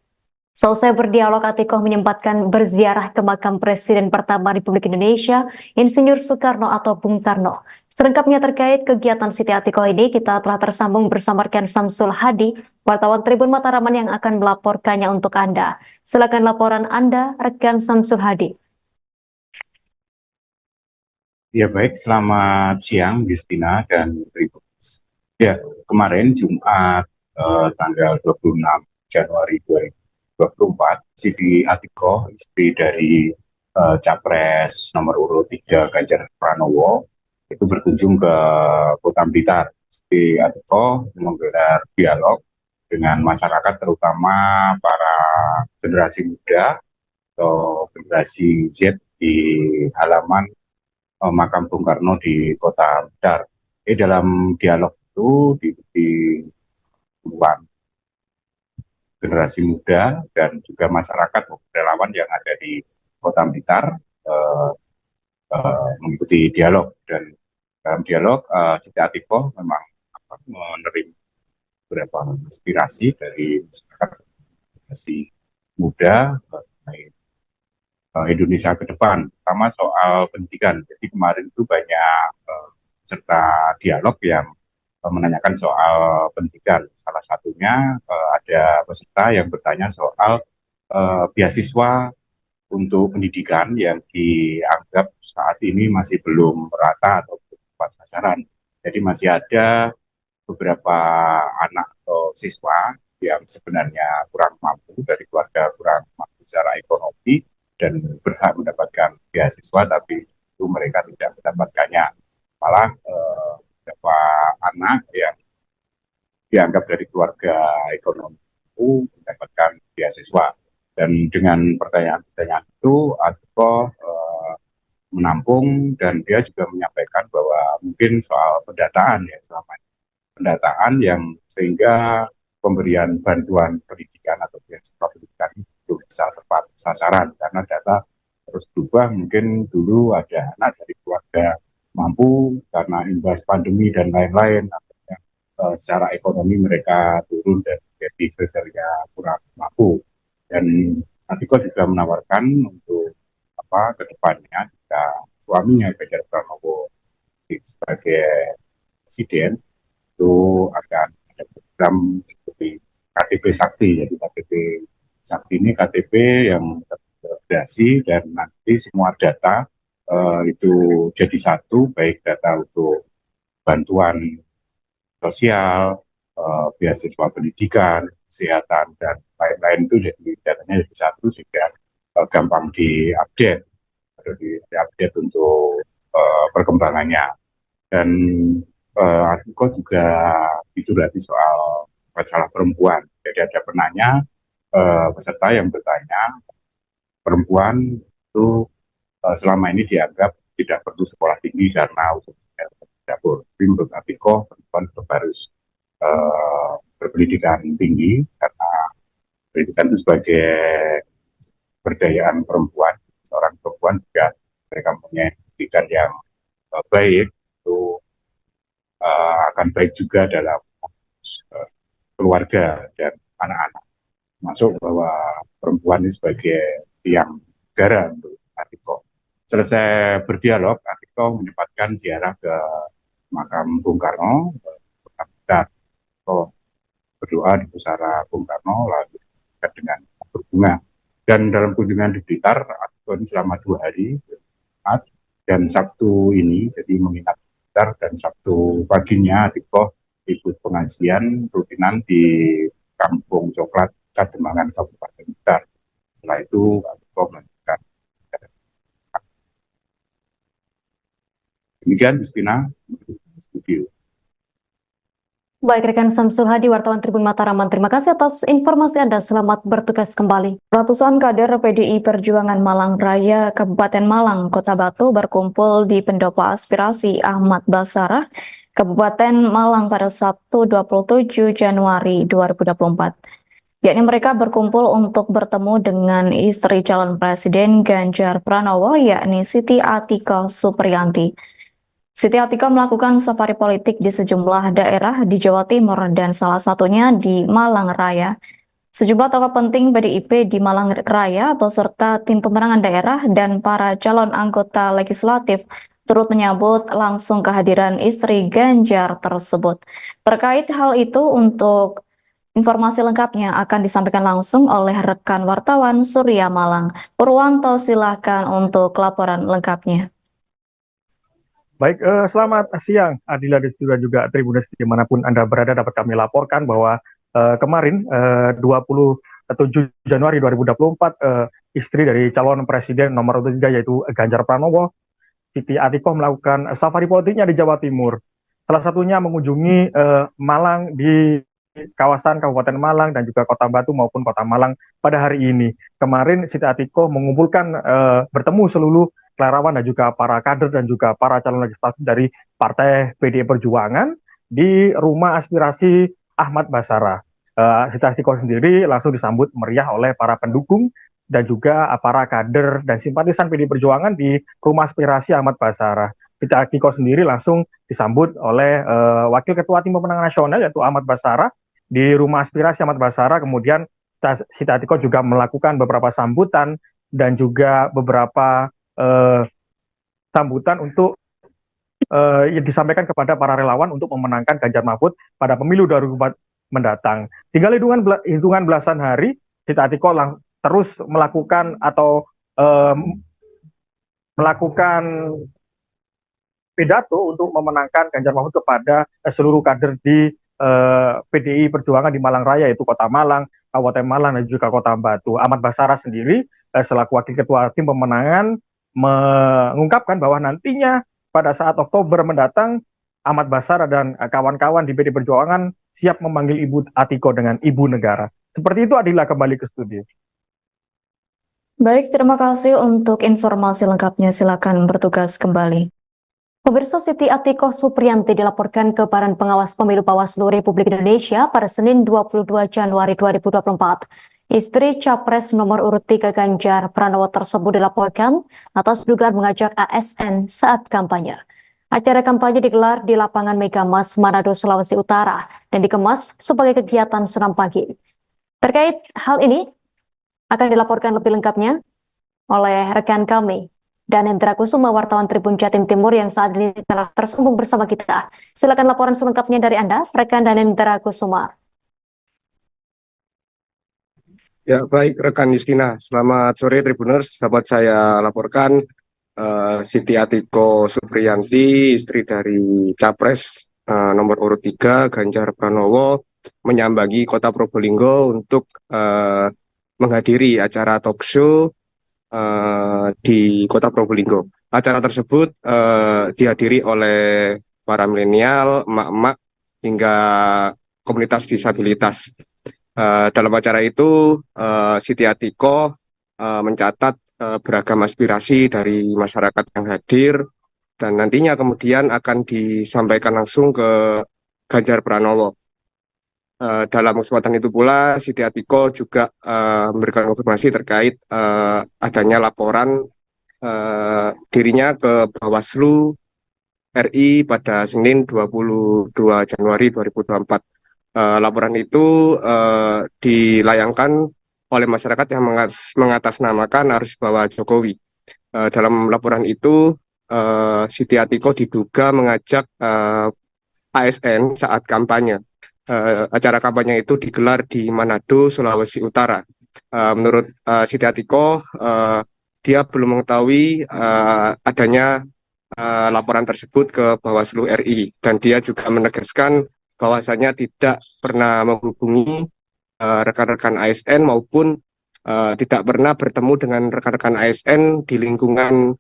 Selesai berdialog, Atikoh menyempatkan berziarah ke makam Presiden pertama Republik Indonesia, Insinyur Soekarno atau Bung Karno. Selengkapnya terkait kegiatan Siti Atikoh ini, kita telah tersambung bersama rekan Samsul Hadi, wartawan Tribun Mataraman yang akan melaporkannya untuk Anda. Silakan laporan Anda, rekan Samsul Hadi. Ya baik, selamat siang Justina dan Tribun. Ya, kemarin Jumat tanggal 26 Januari 2024, Siti Atikoh, istri dari Capres nomor urut 3 Ganjar Pranowo, itu berkunjung ke Kota Blitar. Siti Atikoh menggelar dialog dengan masyarakat, terutama para generasi muda atau generasi Z di halaman makam Bung Karno di Kota Blitar. Dalam dialog itu diikuti puluhan generasi muda dan juga masyarakat relawan yang ada di Kota Blitar mengikuti dialog. Dan dalam dialog Siti Atikoh memang menerima beberapa inspirasi dari masyarakat generasi muda mengenai Indonesia ke depan, terutama soal pendidikan. Jadi kemarin itu banyak serta dialog yang menanyakan soal pendidikan. Salah satunya ada peserta yang bertanya soal beasiswa untuk pendidikan yang dianggap saat ini masih belum merata atau belum tepat sasaran. Jadi masih ada beberapa anak atau siswa yang sebenarnya kurang mampu, dari keluarga kurang mampu secara ekonomi dan berhak mendapatkan beasiswa, tapi itu mereka tidak mendapatkannya. Malah beberapa anak yang dianggap dari keluarga ekonomi itu mendapatkan beasiswa. Dan dengan pertanyaan-pertanyaan itu, Atikoh menampung, dan dia juga menyampaikan bahwa mungkin soal pendataan ya, selama ini pendataan yang sehingga pemberian bantuan pendidikan atau beasiswa pendidikan itu bisa tepat sasaran, karena data terus berubah. Mungkin dulu ada anak dari keluarga mampu karena imbas pandemi dan lain-lain, secara ekonomi mereka turun dan menjadi kriteria kurang mampu. Dan Atikoh juga menawarkan untuk ke depannya jika suaminya Ganjar Pranowo sebagai presiden, itu akan ada program seperti KTP Sakti. Jadi KTP Sakti ini KTP yang terintegrasi dan nanti semua data itu jadi satu, baik data untuk bantuan sosial, beasiswa pendidikan, kesehatan, dan lain-lain itu jadi datanya jadi satu, sehingga gampang diupdate atau diupdate untuk perkembangannya. Dan Atikoh juga dicurhati soal masalah perempuan. Jadi ada penanya, peserta yang bertanya, perempuan itu selama ini dianggap tidak perlu sekolah tinggi karena usia dapur. Tapi menurut Atikoh, perempuan tetap harus berpendidikan tinggi, karena pendidikan itu sebagai berdayaan perempuan. Seorang perempuan juga mereka punya pendidikan yang baik, itu akan baik juga dalam keluarga dan anak-anak. Masuk bahwa perempuan ini sebagai tiang negara untuk Atikoh. Selesai berdialog, Atikoh menyempatkan ziarah ke makam Bung Karno, berdoa di pusara Bung Karno, lalu dengan berbunga. Dan dalam kunjungan di Blitar, selama 2 hari, Jumat dan Sabtu ini, jadi menginap sebentar, dan Sabtu paginya Atikoh ikut pengajian rutinan di Kampung Coklat, Kademangan, Kabupaten Blitar. Setelah itu Atikoh melanjutkan. Demikian, Justina, studio. Baik, rekan Samsul Hadi, wartawan Tribun Mataraman, terima kasih atas informasi Anda. Selamat bertugas kembali. Ratusan kader PDI Perjuangan Malang Raya, Kabupaten Malang, Kota Batu berkumpul di Pendopo Aspirasi Ahmad Basarah, Kabupaten Malang pada Sabtu 27 Januari 2024. Yakni mereka berkumpul untuk bertemu dengan istri calon Presiden Ganjar Pranowo, yakni Siti Atikoh Supriyanti. Siti Atikoh melakukan safari politik di sejumlah daerah di Jawa Timur dan salah satunya di Malang Raya. Sejumlah tokoh penting PDIP di Malang Raya beserta tim pemenangan daerah dan para calon anggota legislatif turut menyambut langsung kehadiran istri Ganjar tersebut. Terkait hal itu, untuk informasi lengkapnya akan disampaikan langsung oleh rekan wartawan Surya Malang. Purwanto, silakan untuk laporan lengkapnya. Baik, selamat siang Adila dan juga Tribuners dimanapun Anda berada, dapat kami laporkan bahwa kemarin 27 Januari 2024 istri dari calon presiden nomor 3 yaitu Ganjar Pranowo, Siti Atikoh, melakukan safari politiknya di Jawa Timur. Salah satunya mengunjungi Malang, di kawasan Kabupaten Malang dan juga Kota Batu maupun Kota Malang pada hari ini. Kemarin Siti Atikoh mengumpulkan bertemu seluruh relawan dan juga para kader dan juga para calon legislatif dari Partai PDI Perjuangan di Rumah Aspirasi Ahmad Basarah. Siti Atikoh sendiri langsung disambut meriah oleh para pendukung dan juga para kader dan simpatisan PDI Perjuangan di Rumah Aspirasi Ahmad Basarah. Siti Atikoh sendiri langsung disambut oleh Wakil Ketua Tim Pemenangan Nasional yaitu Ahmad Basarah di Rumah Aspirasi Ahmad Basarah. Kemudian Siti Atikoh juga melakukan beberapa sambutan dan juga beberapa sambutan untuk yang disampaikan kepada para relawan untuk memenangkan Ganjar Mahfud pada pemilu 2024 mendatang. Tinggal hitungan belasan hari, Siti Atikoh terus melakukan atau melakukan pidato untuk memenangkan Ganjar Mahfud kepada seluruh kader di PDI Perjuangan di Malang Raya, yaitu Kota Malang, Kabupaten Malang, dan juga Kota Batu. Ahmad Basarah sendiri selaku Wakil Ketua Tim Pemenangan mengungkapkan bahwa nantinya pada saat Oktober mendatang, Ahmad Basarah dan kawan-kawan di PDI Perjuangan siap memanggil Ibu Atikoh dengan Ibu Negara. Seperti itu, Adila, kembali ke studio. Baik, terima kasih untuk informasi lengkapnya. Silakan bertugas kembali. Pemirsa, Siti Atikoh Supriyanti dilaporkan ke Badan Pengawas Pemilu Bawaslu Republik Indonesia pada Senin 22 Januari 2024. Istri Capres nomor urut 3 Ganjar Pranowo tersebut dilaporkan atas dugaan mengajak ASN saat kampanye. Acara kampanye digelar di lapangan Megamas, Manado, Sulawesi Utara dan dikemas sebagai kegiatan senam pagi. Terkait hal ini akan dilaporkan lebih lengkapnya oleh rekan kami Danendra Kusuma, wartawan Tribun Jatim Timur yang saat ini telah tersambung bersama kita. Silakan laporan selengkapnya dari Anda, rekan Danendra Kusuma. Ya, baik rekan Justina. Selamat sore Tribuners. Dapat saya laporkan Siti Atikoh Supriyanti, istri dari Capres nomor urut 3 Ganjar Pranowo, menyambangi Kota Probolinggo untuk menghadiri acara talk show di Kota Probolinggo. Acara tersebut dihadiri oleh para milenial, emak-emak, hingga komunitas disabilitas. Dalam acara itu, Siti Atikoh mencatat beragam aspirasi dari masyarakat yang hadir, dan nantinya kemudian akan disampaikan langsung ke Ganjar Pranowo. Dalam kesempatan itu pula, Siti Atikoh juga memberikan konfirmasi terkait adanya laporan dirinya ke Bawaslu RI pada Senin 22 Januari 2024. Laporan itu dilayangkan oleh masyarakat yang mengatasnamakan Arus Bawah Jokowi. Dalam laporan itu, Siti Atikoh diduga mengajak ASN saat kampanye. Acara kampanye itu digelar di Manado, Sulawesi Utara. Menurut Siti Atikoh, dia belum mengetahui adanya laporan tersebut ke Bawaslu RI, dan dia juga menegaskan bahwasanya tidak pernah menghubungi rekan-rekan ASN maupun tidak pernah bertemu dengan rekan-rekan ASN di lingkungan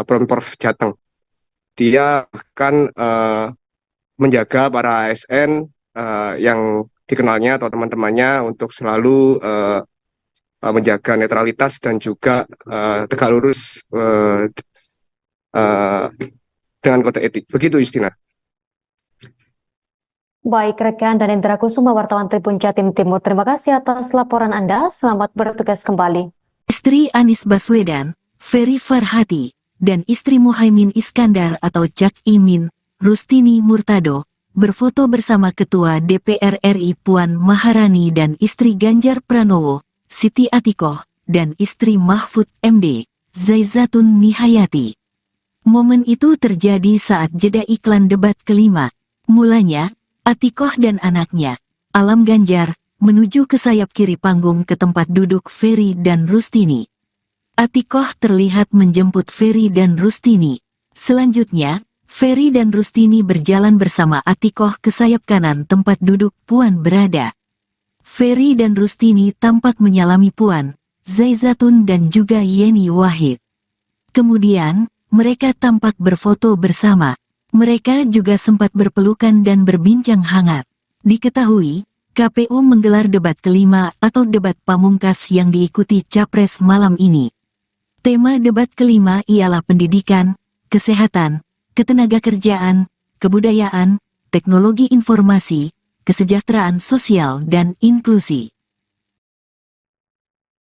Pemprov Jateng. Dia bahkan menjaga para ASN yang dikenalnya atau teman-temannya untuk selalu menjaga netralitas dan juga tegak lurus dengan kode etik. Begitu, Istina. Baik, rekan dan Indra Kusuma, wartawan Tribun Jatim Timur. Terima kasih atas laporan Anda. Selamat bertugas kembali. Istri Anies Baswedan, Ferry Farhati, dan istri Muhaimin Iskandar atau Cak Imin, Rustini Murtado, berfoto bersama Ketua DPR RI Puan Maharani dan istri Ganjar Pranowo, Siti Atikoh, dan istri Mahfud MD, Zaizatun Nihayati. Momen itu terjadi saat jeda iklan debat kelima. Mulanya, Atikoh dan anaknya, Alam Ganjar, menuju ke sayap kiri panggung ke tempat duduk Ferry dan Rustini. Atikoh terlihat menjemput Ferry dan Rustini. Selanjutnya, Ferry dan Rustini berjalan bersama Atikoh ke sayap kanan tempat duduk Puan berada. Ferry dan Rustini tampak menyalami Puan, Zaizatun dan juga Yeni Wahid. Kemudian, mereka tampak berfoto bersama. Mereka juga sempat berpelukan dan berbincang hangat. Diketahui, KPU menggelar debat kelima atau debat pamungkas yang diikuti Capres malam ini. Tema debat kelima ialah pendidikan, kesehatan, ketenagakerjaan, kebudayaan, teknologi informasi, kesejahteraan sosial, dan inklusi.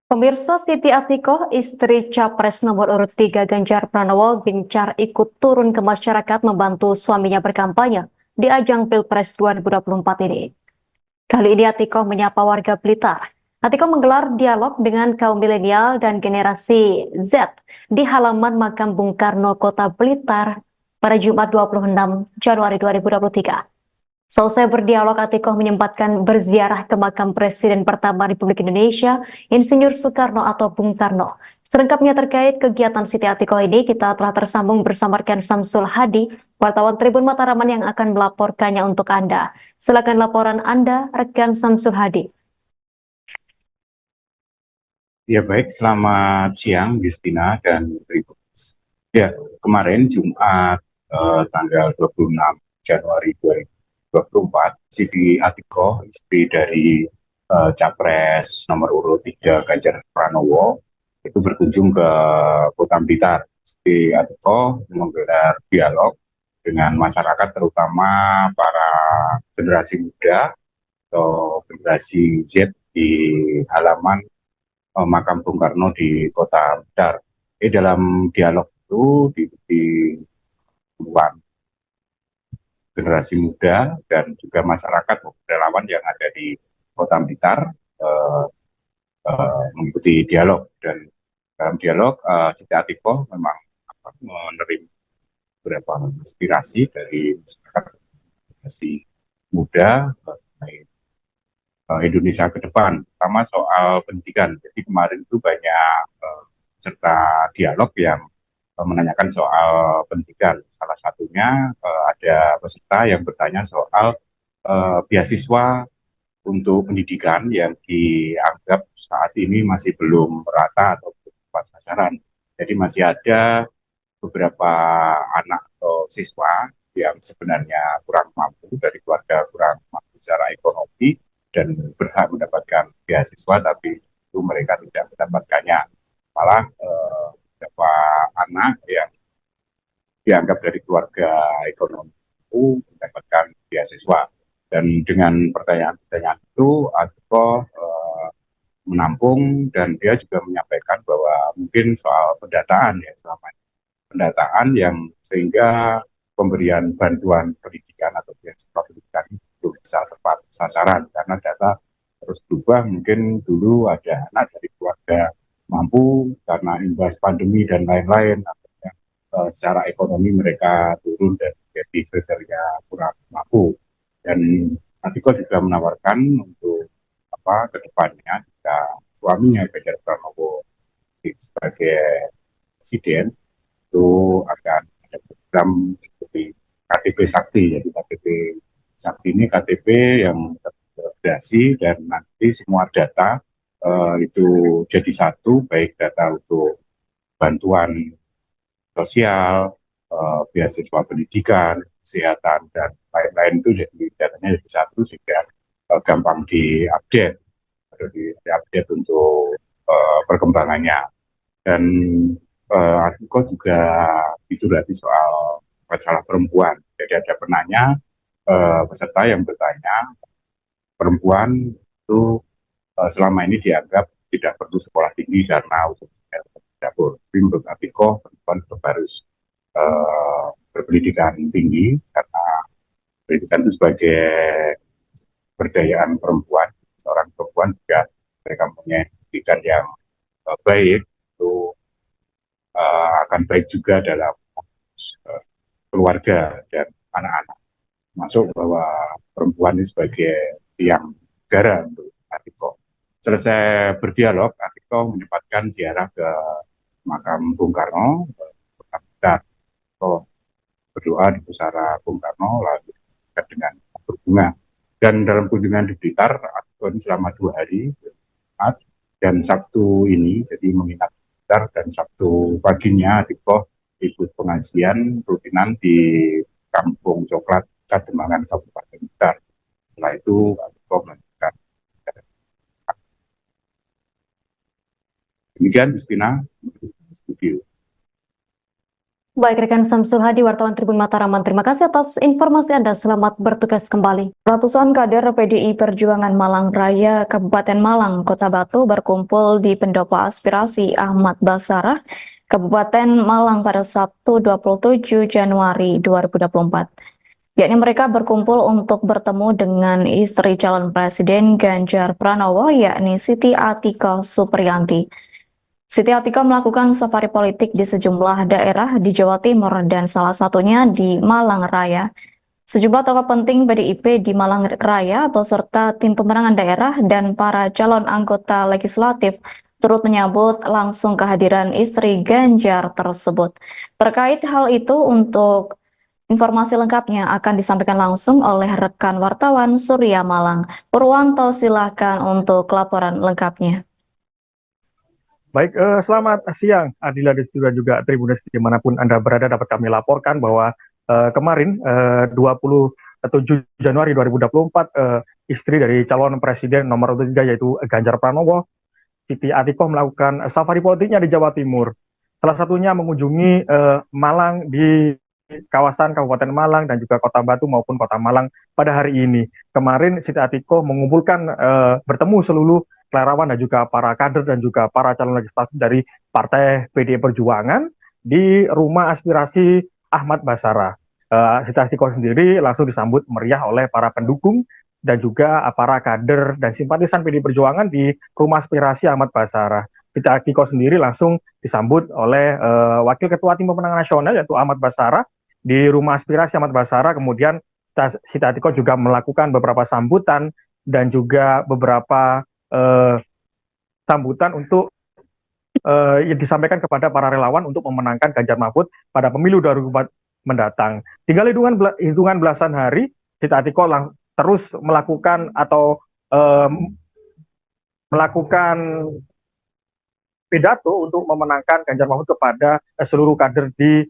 Pemirsa, Siti Atikoh, istri Capres nomor urut 3 Ganjar Pranowo, gencar ikut turun ke masyarakat membantu suaminya berkampanye di ajang Pilpres 2024 ini. Kali ini Atikoh menyapa warga Blitar. Atikoh menggelar dialog dengan kaum milenial dan generasi Z di halaman makam Bung Karno, Kota Blitar pada Jumat 26 Januari 2023. Selesai berdialog, Atikoh menyempatkan berziarah ke makam Presiden pertama Republik Indonesia, Insinyur Soekarno atau Bung Karno. Selengkapnya terkait kegiatan Siti Atikoh ini, kita telah tersambung bersama rekan Samsul Hadi, wartawan Tribun Mataraman yang akan melaporkannya untuk Anda. Silakan laporan Anda, rekan Samsul Hadi. Ya baik, selamat siang Justina dan Tribun. Ya, kemarin Jumat tanggal 26 Januari 2024, Siti Atikoh, istri dari Capres nomor urut 3 Ganjar Pranowo, itu berkunjung ke Kota Blitar. Siti Atikoh menggelar dialog dengan masyarakat, terutama para generasi muda atau generasi Z di halaman makam Bung Karno di Kota Blitar. Dalam dialog itu diikuti puluhan generasi muda dan juga masyarakat relawan yang ada di Kota Blitar mengikuti dialog. Dan dalam dialog Siti Atikoh memang menerima beberapa inspirasi dari masyarakat generasi muda mengenai Indonesia ke depan, terutama soal pendidikan. Jadi kemarin itu banyak serta dialog yang menanyakan soal pendidikan. Salah satunya ada peserta yang bertanya soal beasiswa untuk pendidikan yang dianggap saat ini masih belum merata atau belum tepat sasaran. Jadi masih ada beberapa anak atau siswa yang sebenarnya kurang mampu, dari keluarga kurang mampu secara ekonomi dan berhak mendapatkan beasiswa, tapi itu mereka tidak mendapatkannya. Malah beberapa anak yang dianggap dari keluarga ekonomi itu mendapatkan beasiswa. Dan dengan pertanyaan-pertanyaan itu, Atikoh menampung, dan dia juga menyampaikan bahwa mungkin soal pendataan ya, selama ini pendataan yang sehingga pemberian bantuan pendidikan atau beasiswa pendidikan itu bisa tepat sasaran, karena data terus berubah. Mungkin dulu ada anak dari keluarga mampu karena imbas pandemi dan lain-lain, secara ekonomi mereka turun dan jadi kriteria kurang mampu. Dan Atikoh juga menawarkan untuk ke depannya jika suaminya Ganjar Pranowo sebagai presiden itu akan ada program seperti KTP Sakti. Jadi KTP Sakti ini KTP yang terintegrasi dan nanti semua data itu jadi satu, baik data untuk bantuan sosial, beasiswa pendidikan, kesehatan, dan lain-lain itu jadi datanya jadi satu sehingga gampang diupdate atau diupdate untuk perkembangannya. Dan artikel juga dicurhati soal masalah perempuan. Jadi ada penanya, peserta yang bertanya, perempuan itu selama ini dianggap tidak perlu sekolah tinggi karena usia dapur. Tapi menurut artikel, perempuan tetap harus berpendidikan tinggi karena pendidikan itu sebagai berdayaan perempuan. Seorang perempuan juga mereka punya pendidikan yang baik itu akan baik juga dalam keluarga dan anak-anak. Masuk bahwa perempuan ini sebagai tiang negara untuk artikel. Selesai berdialog, artikel menyempatkan ziarah ke makam Bung Karno, berdoa di pusara Bung Karno, lalu dengan berbunga. Dan dalam kunjungan di Blitar, artikel ini selama 2 hari, dan Sabtu ini, jadi menginap Blitar, dan Sabtu paginya artikel ikut pengajian rutinan di Kampung Coklat, Kademangan, Kabupaten Blitar. Setelah itu, artikel melanjutkan. Demikian, Justina, studio. Baik, rekan Samsul Hadi, wartawan Tribun Mataraman, terima kasih atas informasi Anda. Selamat bertugas kembali. Ratusan kader PDI Perjuangan Malang Raya, Kabupaten Malang, Kota Batu berkumpul di Pendopo Aspirasi Ahmad Basarah, Kabupaten Malang pada Sabtu 27 Januari 2024. Yakni mereka berkumpul untuk bertemu dengan istri calon Presiden Ganjar Pranowo, yakni Siti Atiko Supriyanti. Siti Atiko melakukan safari politik di sejumlah daerah di Jawa Timur dan salah satunya di Malang Raya. Sejumlah tokoh penting PDIP di Malang Raya beserta tim pemenangan daerah dan para calon anggota legislatif turut menyambut langsung kehadiran istri Ganjar tersebut. Terkait hal itu, untuk informasi lengkapnya akan disampaikan langsung oleh rekan wartawan Surya Malang. Purwanto, silakan untuk laporan lengkapnya. Baik, selamat siang Adila dan juga Tribuners dimanapun Anda berada. Dapat kami laporkan bahwa kemarin 27 Januari 2024 istri dari calon presiden nomor 3 yaitu Ganjar Pranowo, Siti Atiko, melakukan safari politiknya di Jawa Timur. Salah satunya mengunjungi Malang, di kawasan Kabupaten Malang dan juga Kota Batu maupun Kota Malang pada hari ini. Kemarin Siti Atiko mengumpulkan bertemu seluruh relawan dan juga para kader dan juga para calon legislatif dari Partai PDI Perjuangan di Rumah Aspirasi Ahmad Basarah. Siti Atiko sendiri langsung disambut meriah oleh para pendukung dan juga para kader dan simpatisan PDI Perjuangan di Rumah Aspirasi Ahmad Basarah. Siti Atiko sendiri langsung disambut oleh Wakil Ketua Tim Pemenangan Nasional yaitu Ahmad Basarah di Rumah Aspirasi Ahmad Basarah. Kemudian Siti Atiko juga melakukan beberapa sambutan dan juga beberapa sambutan untuk yang disampaikan kepada para relawan untuk memenangkan Ganjar Mahfud pada pemilu 2024 mendatang. Tinggal hitungan belasan hari, Siti Atiko terus melakukan atau melakukan pidato untuk memenangkan Ganjar Mahfud kepada seluruh kader di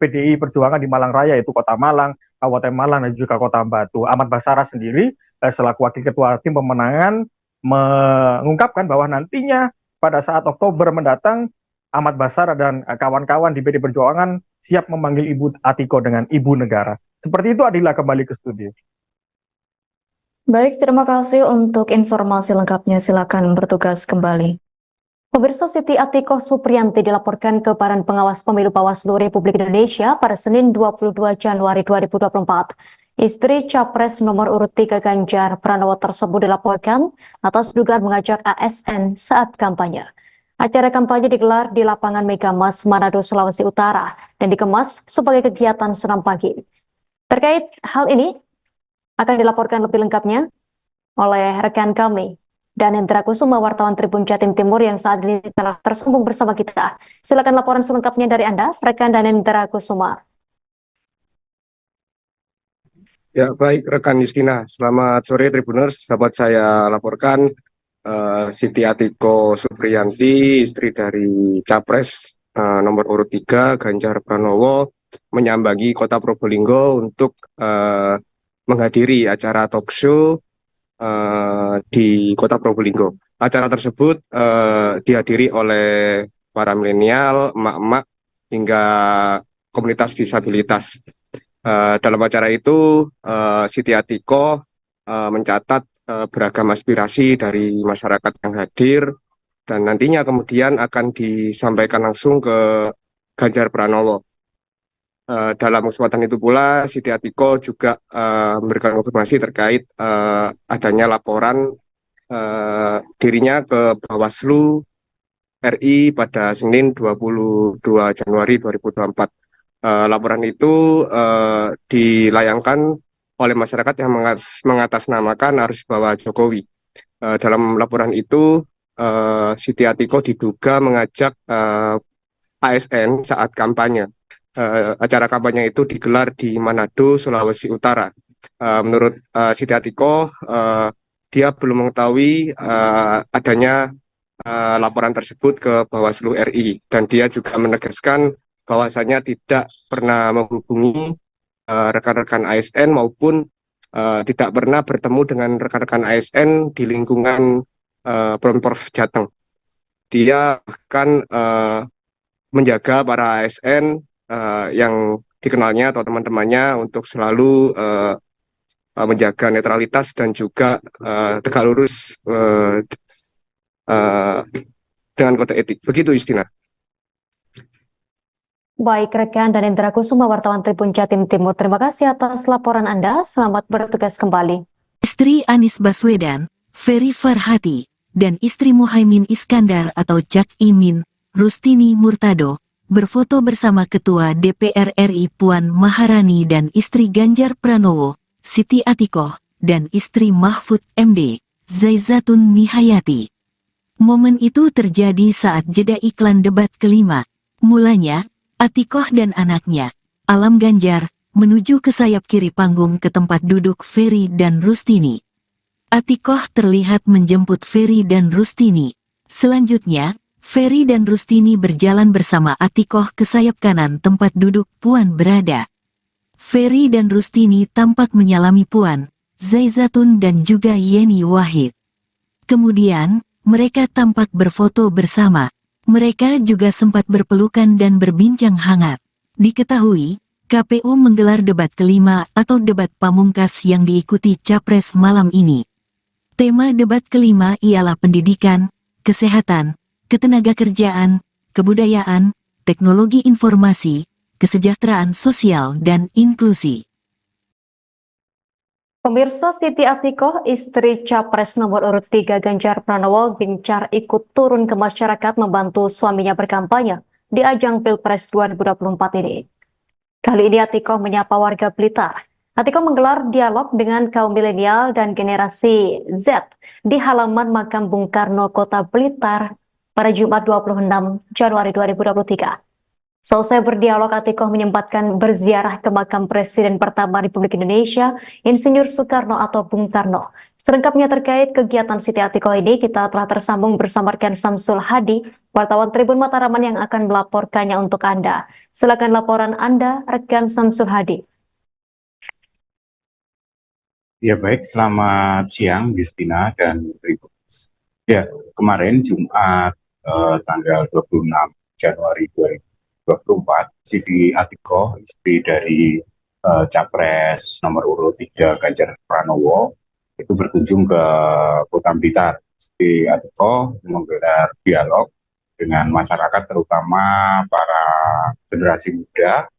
PDI Perjuangan di Malang Raya, yaitu Kota Malang, Kabupaten Malang, dan juga Kota Batu. Ahmad Basarah sendiri selaku Wakil Ketua Tim Pemenangan mengungkapkan bahwa nantinya pada saat Oktober mendatang, Ahmad Basarah dan kawan-kawan di PDI Perjuangan siap memanggil Ibu Atiko dengan Ibu Negara. Seperti itu, Adila, kembali ke studio. Baik, terima kasih untuk informasi lengkapnya. Silakan bertugas kembali. Pemirsa, Siti Atiko Supriyanti dilaporkan ke Badan Pengawas Pemilu Bawaslu Republik Indonesia pada Senin 22 Januari 2024. Istri Capres nomor urut 3 Ganjar Pranowo tersebut dilaporkan atas dugaan mengajak ASN saat kampanye. Acara kampanye digelar di lapangan Megamas, Manado, Sulawesi Utara dan dikemas sebagai kegiatan senam pagi. Terkait hal ini akan dilaporkan lebih lengkapnya oleh rekan kami, dan Hendra Kusuma, wartawan Tribun Jatim Timur yang saat ini telah tersambung bersama kita. Silakan laporan selengkapnya dari Anda, rekan Hendra Kusuma. Ya, baik rekan Justina. Selamat sore Tribuners. Dapat saya laporkan Siti Atiko Supriyanti, istri dari Capres nomor urut 3 Ganjar Pranowo, menyambangi Kota Probolinggo untuk menghadiri acara talk show di Kota Probolinggo. Acara tersebut dihadiri oleh para milenial, emak-emak, hingga komunitas disabilitas. Dalam acara itu, Siti Atiko mencatat beragam aspirasi dari masyarakat yang hadir, dan nantinya kemudian akan disampaikan langsung ke Ganjar Pranowo. Dalam kesempatan itu pula, Siti Atiko juga memberikan konfirmasi terkait adanya laporan dirinya ke Bawaslu RI pada Senin 22 Januari 2024. Laporan itu dilayangkan oleh masyarakat yang mengatasnamakan Arus Bawah Jokowi. Dalam laporan itu, Siti Atiko diduga mengajak ASN saat kampanye. Acara kampanye itu digelar di Manado, Sulawesi Utara. Menurut Siti Atiko, dia belum mengetahui adanya laporan tersebut ke Bawaslu RI, dan dia juga menegaskan bahwasanya tidak pernah menghubungi rekan-rekan ASN maupun tidak pernah bertemu dengan rekan-rekan ASN di lingkungan Pemprov Jateng. Dia bahkan menjaga para ASN yang dikenalnya atau teman-temannya untuk selalu menjaga netralitas dan juga tegak lurus dengan kode etik. Begitu, Justina. Baik, rekan Hendra Kusuma, wartawan Tribun Jatim Timur. Terima kasih atas laporan Anda. Selamat bertugas kembali. Istri Anies Baswedan, Ferry Farhati, dan istri Muhaimin Iskandar atau Cak Imin, Rustini Murtado, berfoto bersama Ketua DPR RI Puan Maharani dan istri Ganjar Pranowo, Siti Atiko, dan istri Mahfud MD, Zaizatun Nihayati. Momen itu terjadi saat jeda iklan debat kelima. Mulanya, Atikoh dan anaknya, Alam Ganjar, menuju ke sayap kiri panggung ke tempat duduk Ferry dan Rustini. Atikoh terlihat menjemput Ferry dan Rustini. Selanjutnya, Ferry dan Rustini berjalan bersama Atikoh ke sayap kanan tempat duduk Puan berada. Ferry dan Rustini tampak menyalami Puan, Zaizatun dan juga Yeni Wahid. Kemudian, mereka tampak berfoto bersama. Mereka juga sempat berpelukan dan berbincang hangat. Diketahui, KPU menggelar debat kelima atau debat pamungkas yang diikuti Capres malam ini. Tema debat kelima ialah pendidikan, kesehatan, ketenagakerjaan, kebudayaan, teknologi informasi, kesejahteraan sosial dan inklusi. Pemirsa, Siti Atiko, istri Capres nomor urut 3 Ganjar Pranowo, gencar ikut turun ke masyarakat membantu suaminya berkampanye di ajang Pilpres 2024 ini. Kali ini Atiko menyapa warga Blitar. Atiko menggelar dialog dengan kaum milenial dan generasi Z di halaman makam Bung Karno, Kota Blitar pada Jumat 26 Januari 2023. Selesai berdialog, Atiko menyempatkan berziarah ke makam Presiden pertama Republik Indonesia, Insinyur Soekarno atau Bung Karno. Selengkapnya terkait kegiatan Siti Atiko ini, kita telah tersambung bersama rekan Samsul Hadi, wartawan Tribun Mataraman yang akan melaporkannya untuk Anda. Silakan laporan Anda, rekan Samsul Hadi. Ya baik, selamat siang Justina dan Tribun. Ya, kemarin Jumat tanggal 26 Januari 2024, Siti Atiko, istri dari Capres nomor urut 3 Ganjar Pranowo, itu berkunjung ke Kota Blitar. Siti Atiko menggelar dialog dengan masyarakat, terutama para generasi muda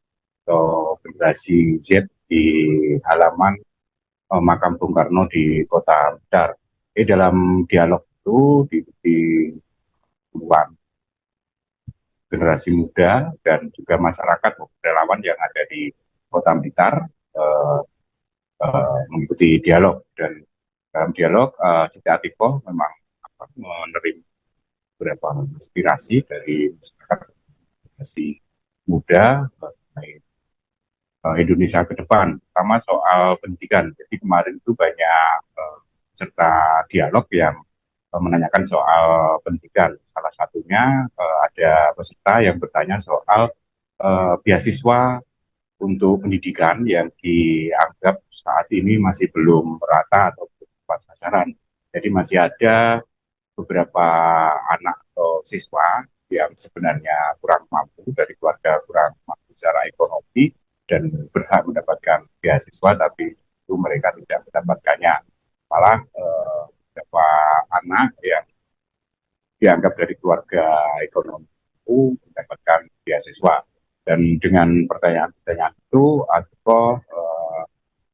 atau generasi Z di halaman makam Bung Karno di Kota Blitar. Dalam dialog itu diikuti puluhan generasi muda dan juga masyarakat relawan yang ada di Kota Blitar mengikuti dialog. Dan dalam dialog Siti Atiko memang menerima beberapa aspirasi dari masyarakat generasi muda mengenai Indonesia ke depan, terutama soal pendidikan. Jadi kemarin itu banyak serta dialog yang menanyakan soal pendidikan. Salah satunya ada peserta yang bertanya soal beasiswa untuk pendidikan yang dianggap saat ini masih belum merata atau belum tepat sasaran. Jadi masih ada beberapa anak atau siswa yang sebenarnya kurang mampu dari keluarga kurang mampu secara ekonomi dan berhak mendapatkan beasiswa, tapi itu mereka tidak mendapatkannya. Malah beberapa anak yang dianggap dari keluarga ekonomi itu mendapatkan beasiswa. Dan dengan pertanyaan-pertanyaan itu, Atiko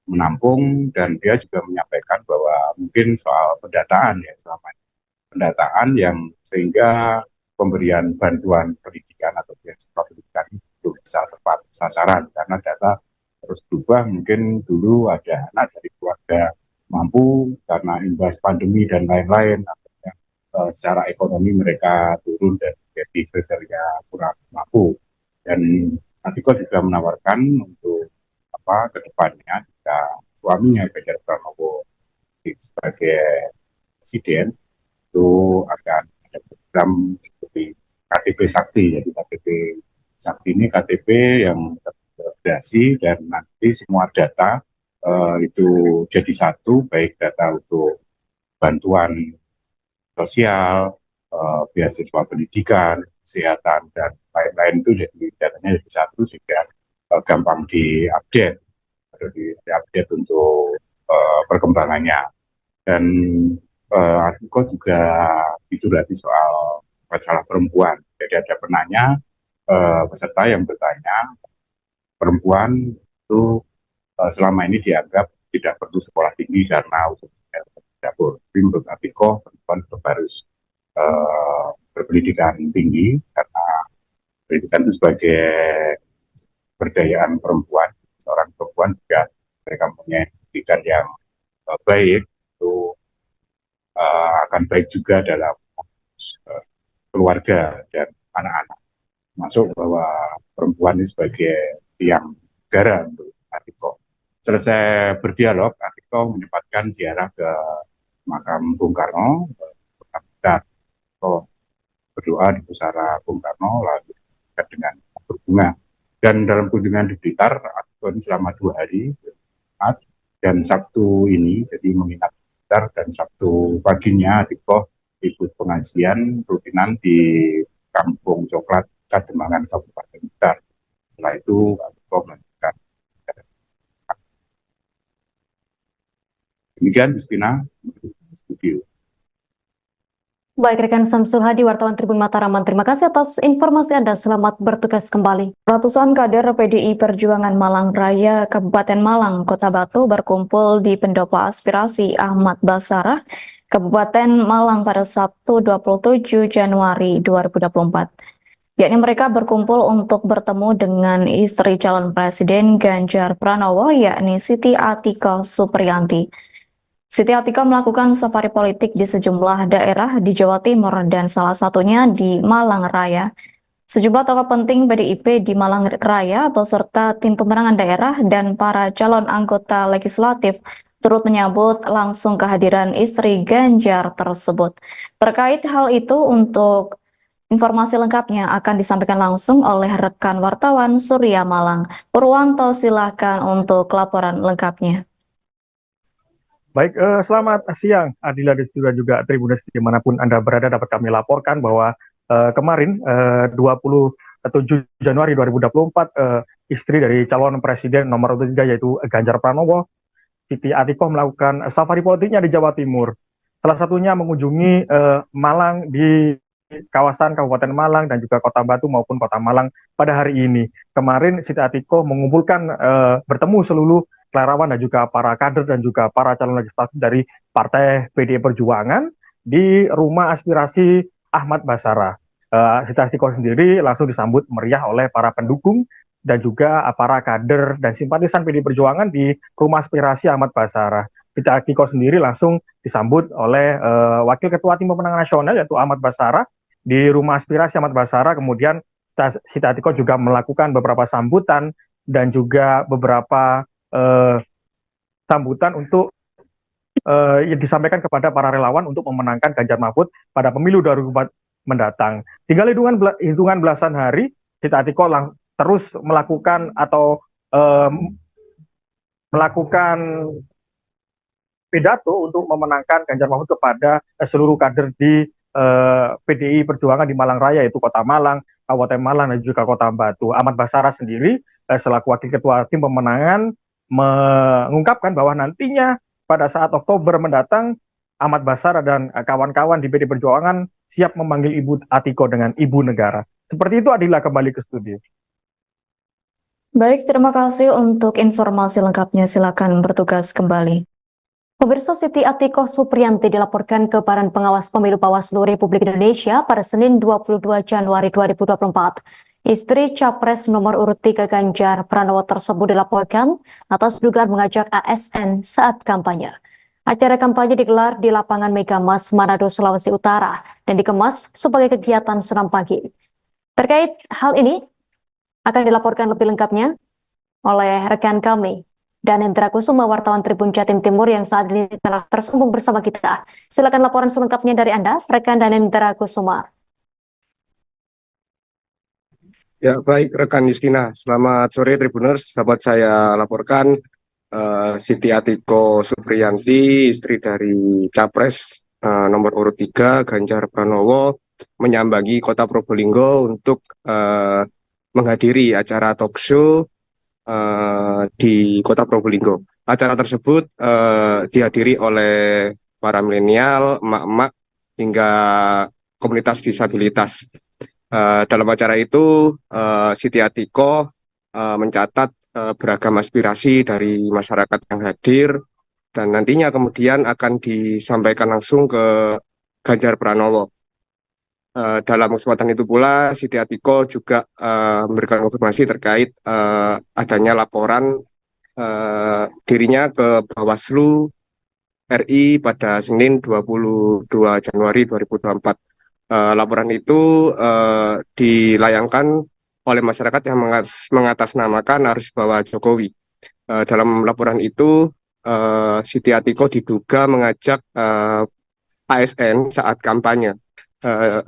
menampung dan dia juga menyampaikan bahwa mungkin soal pendataan ya selama ini. Pendataan yang sehingga pemberian bantuan pendidikan atau beasiswa pendidikan itu bisa tepat sasaran karena data terus berubah. Mungkin dulu ada anak dari keluarga mampu karena imbas pandemi dan lain-lain, secara ekonomi mereka turun dan jadi kriteria kurang mampu. Dan Atiko juga menawarkan untuk ke depannya jika suaminya Ganjar Pranowo sebagai presiden itu akan ada program seperti KTP Sakti. Jadi KTP Sakti ini KTP yang terintegrasi dan nanti semua data itu jadi satu, baik data untuk bantuan sosial, beasiswa pendidikan, kesehatan, dan lain-lain itu jadi datanya jadi satu sehingga gampang diupdate atau diupdate untuk perkembangannya. Dan Atiko juga dicurhati soal masalah perempuan. Jadi ada penanya, peserta yang bertanya, perempuan itu selama ini dianggap tidak perlu sekolah tinggi karena usia dapur. Tapi menurut Atiko, perempuan tetap harus berpendidikan tinggi karena pendidikan itu sebagai berdayaan perempuan. Seorang perempuan juga mereka punya pendidikan yang baik itu akan baik juga dalam keluarga dan anak-anak. Masuk bahwa perempuan ini sebagai tiang negara untuk Atiko. Selesai berdialog, Atiko menyempatkan ziarah ke makam Bung Karno, berdoa di pusara Bung Karno lalu dengan berbunga. Dan dalam kunjungan di Blitar, Atiko ini selama 2 hari, dan Sabtu ini, jadi menginap di Blitar, dan Sabtu paginya Atiko ikut pengajian rutinan di Kampung Coklat, Kademangan, Kabupaten Blitar. Setelah itu, Atiko melanjutkan. Demikian, Justina, studio. Baik, rekan Samsul Hadi, wartawan Tribun Mataraman, terima kasih atas informasi Anda. Selamat bertugas kembali. Ratusan kader PDI Perjuangan Malang Raya, Kabupaten Malang, Kota Batu berkumpul di Pendopo Aspirasi Ahmad Basarah, Kabupaten Malang pada Sabtu 27 Januari 2024. Yakni mereka berkumpul untuk bertemu dengan istri calon Presiden Ganjar Pranowo, yakni Siti Atiko Supriyanti. Siti Atiko melakukan safari politik di sejumlah daerah di Jawa Timur dan salah satunya di Malang Raya. Sejumlah tokoh penting PDIP di Malang Raya beserta tim pemenangan daerah dan para calon anggota legislatif turut menyambut langsung kehadiran istri Ganjar tersebut. Terkait hal itu, untuk informasi lengkapnya akan disampaikan langsung oleh rekan wartawan Surya Malang. Purwanto, silakan untuk laporan lengkapnya. Baik, selamat siang Adila dan juga Tribuners dimanapun Anda berada. Dapat kami laporkan bahwa kemarin 27 Januari 2024 istri dari calon presiden nomor 3 yaitu Ganjar Pranowo, Siti Atiko melakukan safari politiknya di Jawa Timur. Salah satunya mengunjungi Malang di kawasan Kabupaten Malang dan juga Kota Batu maupun Kota Malang pada hari ini. Kemarin Siti Atiko mengumpulkan bertemu seluruh relawan dan juga para kader dan juga para calon legislatif dari Partai PDI Perjuangan di Rumah Aspirasi Ahmad Basarah. Siti Atiko sendiri langsung disambut meriah oleh para pendukung dan juga para kader dan simpatisan PDI Perjuangan di Rumah Aspirasi Ahmad Basarah. Siti Atiko sendiri langsung disambut oleh Wakil Ketua Tim Pemenangan Nasional yaitu Ahmad Basarah di Rumah Aspirasi Ahmad Basarah. Kemudian Siti Atiko juga melakukan beberapa sambutan dan juga beberapa sambutan untuk yang disampaikan kepada para relawan untuk memenangkan Ganjar Mahfud pada pemilu 2024 mendatang. Tinggal hitungan belasan hari, Siti Atiko terus melakukan atau melakukan pidato untuk memenangkan Ganjar Mahfud kepada seluruh kader di PDI Perjuangan di Malang Raya, yaitu Kota Malang, Kabupaten Malang, dan juga Kota Batu. Ahmad Basarah sendiri selaku Wakil Ketua Tim Pemenangan mengungkapkan bahwa nantinya pada saat Oktober mendatang, Ahmad Basarah dan kawan-kawan di PDI Perjuangan siap memanggil Ibu Atiko dengan Ibu Negara. Seperti itu, Adila, kembali ke studio. Baik, terima kasih untuk informasi lengkapnya. Silakan bertugas kembali. Pemirsa, Siti Atiko Supriyanti dilaporkan ke Badan Pengawas Pemilu Bawaslu Republik Indonesia pada Senin 22 Januari 2024. Istri Capres nomor urut 3 Ganjar Pranowo tersebut dilaporkan atas dugaan mengajak ASN saat kampanye. Acara kampanye digelar di lapangan Megamas, Manado, Sulawesi Utara dan dikemas sebagai kegiatan senam pagi. Terkait hal ini akan dilaporkan lebih lengkapnya oleh rekan kami Danendra Kusuma, wartawan Tribun Jatim Timur yang saat ini telah tersambung bersama kita. Silakan laporan selengkapnya dari Anda, rekan Danendra Kusuma. Ya, baik rekan Justina. Selamat sore Tribuners. Sahabat, saya laporkan Siti Atiko Supriyanti, istri dari Capres nomor urut 3 Ganjar Pranowo, menyambangi Kota Probolinggo untuk menghadiri acara talk show di Kota Probolinggo. Acara tersebut dihadiri oleh para milenial, emak-emak, hingga komunitas disabilitas. Dalam acara itu, Siti Atiko mencatat beragam aspirasi dari masyarakat yang hadir, dan nantinya kemudian akan disampaikan langsung ke Ganjar Pranowo. Dalam kesempatan itu pula, Siti Atiko juga memberikan konfirmasi terkait adanya laporan dirinya ke Bawaslu RI pada Senin 22 Januari 2024. Laporan itu dilayangkan oleh masyarakat yang mengatasnamakan Arus Bawah Jokowi. Dalam laporan itu, Siti Atiko diduga mengajak ASN saat kampanye.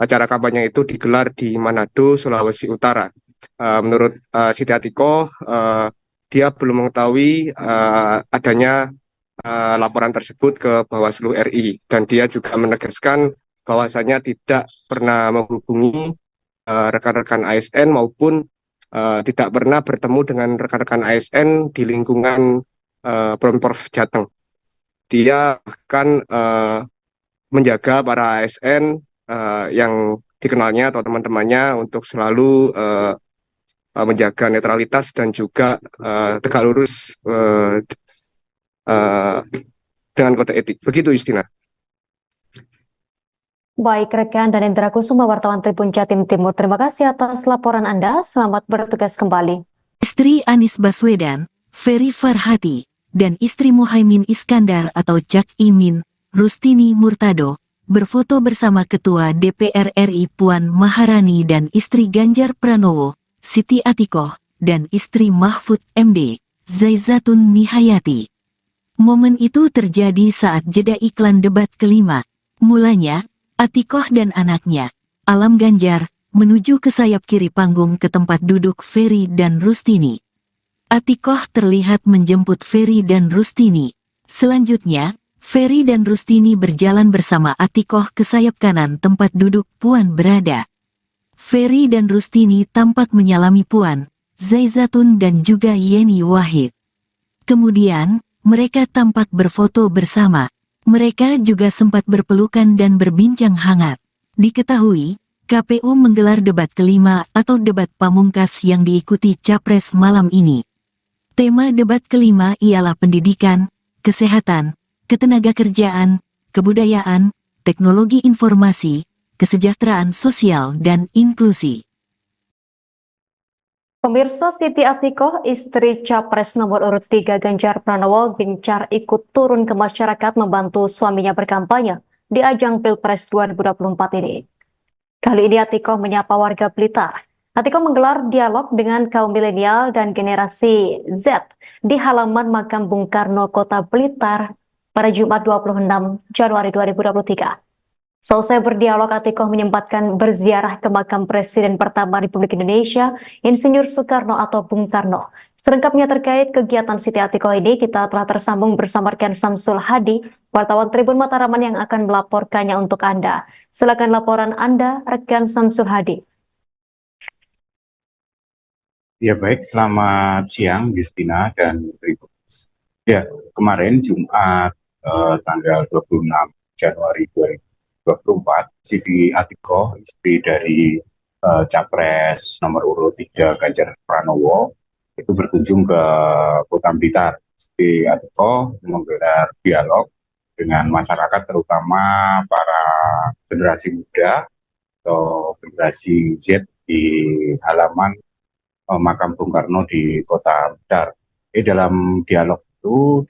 Acara kampanye itu digelar di Manado, Sulawesi Utara. Menurut Siti Atiko, dia belum mengetahui adanya laporan tersebut ke Bawaslu RI, dan dia juga menegaskan bahwasanya tidak pernah menghubungi rekan-rekan ASN maupun tidak pernah bertemu dengan rekan-rekan ASN di lingkungan Pemprov Jateng. Dia bahkan menjaga para ASN yang dikenalnya atau teman-temannya untuk selalu menjaga netralitas dan juga tegak lurus dengan kode etik. Begitu, Justina. Baik, rekan Danendra Kusuma, wartawan Tribun Jatim Timur. Terima kasih atas laporan Anda. Selamat bertugas kembali. Istri Anies Baswedan, Ferry Farhati, dan istri Muhaimin Iskandar atau Cak Imin, Rustini Murtado, berfoto bersama Ketua DPR RI Puan Maharani dan istri Ganjar Pranowo, Siti Atiko, dan istri Mahfud MD, Zaizatun Nihayati. Momen itu terjadi saat jeda iklan debat kelima. Mulanya, Atikoh dan anaknya, Alam Ganjar, menuju ke sayap kiri panggung ke tempat duduk Ferry dan Rustini. Atikoh terlihat menjemput Ferry dan Rustini. Selanjutnya, Ferry dan Rustini berjalan bersama Atikoh ke sayap kanan tempat duduk Puan berada. Ferry dan Rustini tampak menyalami Puan, Zaizatun dan juga Yeni Wahid. Kemudian, mereka tampak berfoto bersama. Mereka juga sempat berpelukan dan berbincang hangat. Diketahui, KPU menggelar debat kelima atau debat pamungkas yang diikuti Capres malam ini. Tema debat kelima ialah pendidikan, kesehatan, ketenagakerjaan, kebudayaan, teknologi informasi, kesejahteraan sosial dan inklusi. Pemirsa, Siti Atikoh, istri Capres nomor urut 3 Ganjar Pranowo, gencar ikut turun ke masyarakat membantu suaminya berkampanye di ajang Pilpres 2024 ini. Kali ini Atikoh menyapa warga Blitar. Atikoh menggelar dialog dengan kaum milenial dan generasi Z di halaman makam Bung Karno, Kota Blitar pada Jumat 26 Januari 2023. Selesai berdialog, Atikoh menyempatkan berziarah ke makam Presiden pertama Republik Indonesia, Insinyur Soekarno atau Bung Karno. Selengkapnya terkait kegiatan Siti Atikoh ini, kita telah tersambung bersama rekan Samsul Hadi, wartawan Tribun Mataraman yang akan melaporkannya untuk Anda. Silakan laporan Anda, rekan Samsul Hadi. Ya baik, selamat siang Justina dan Tribun. Ya, kemarin Jumat tanggal 26 Januari 2024, Siti Atikoh, istri dari Capres nomor urut 3 Ganjar Pranowo, itu berkunjung ke Kota Blitar. Siti Atikoh menggelar dialog dengan masyarakat, terutama para generasi muda atau generasi Z di halaman makam Bung Karno di Kota Blitar. Dalam dialog itu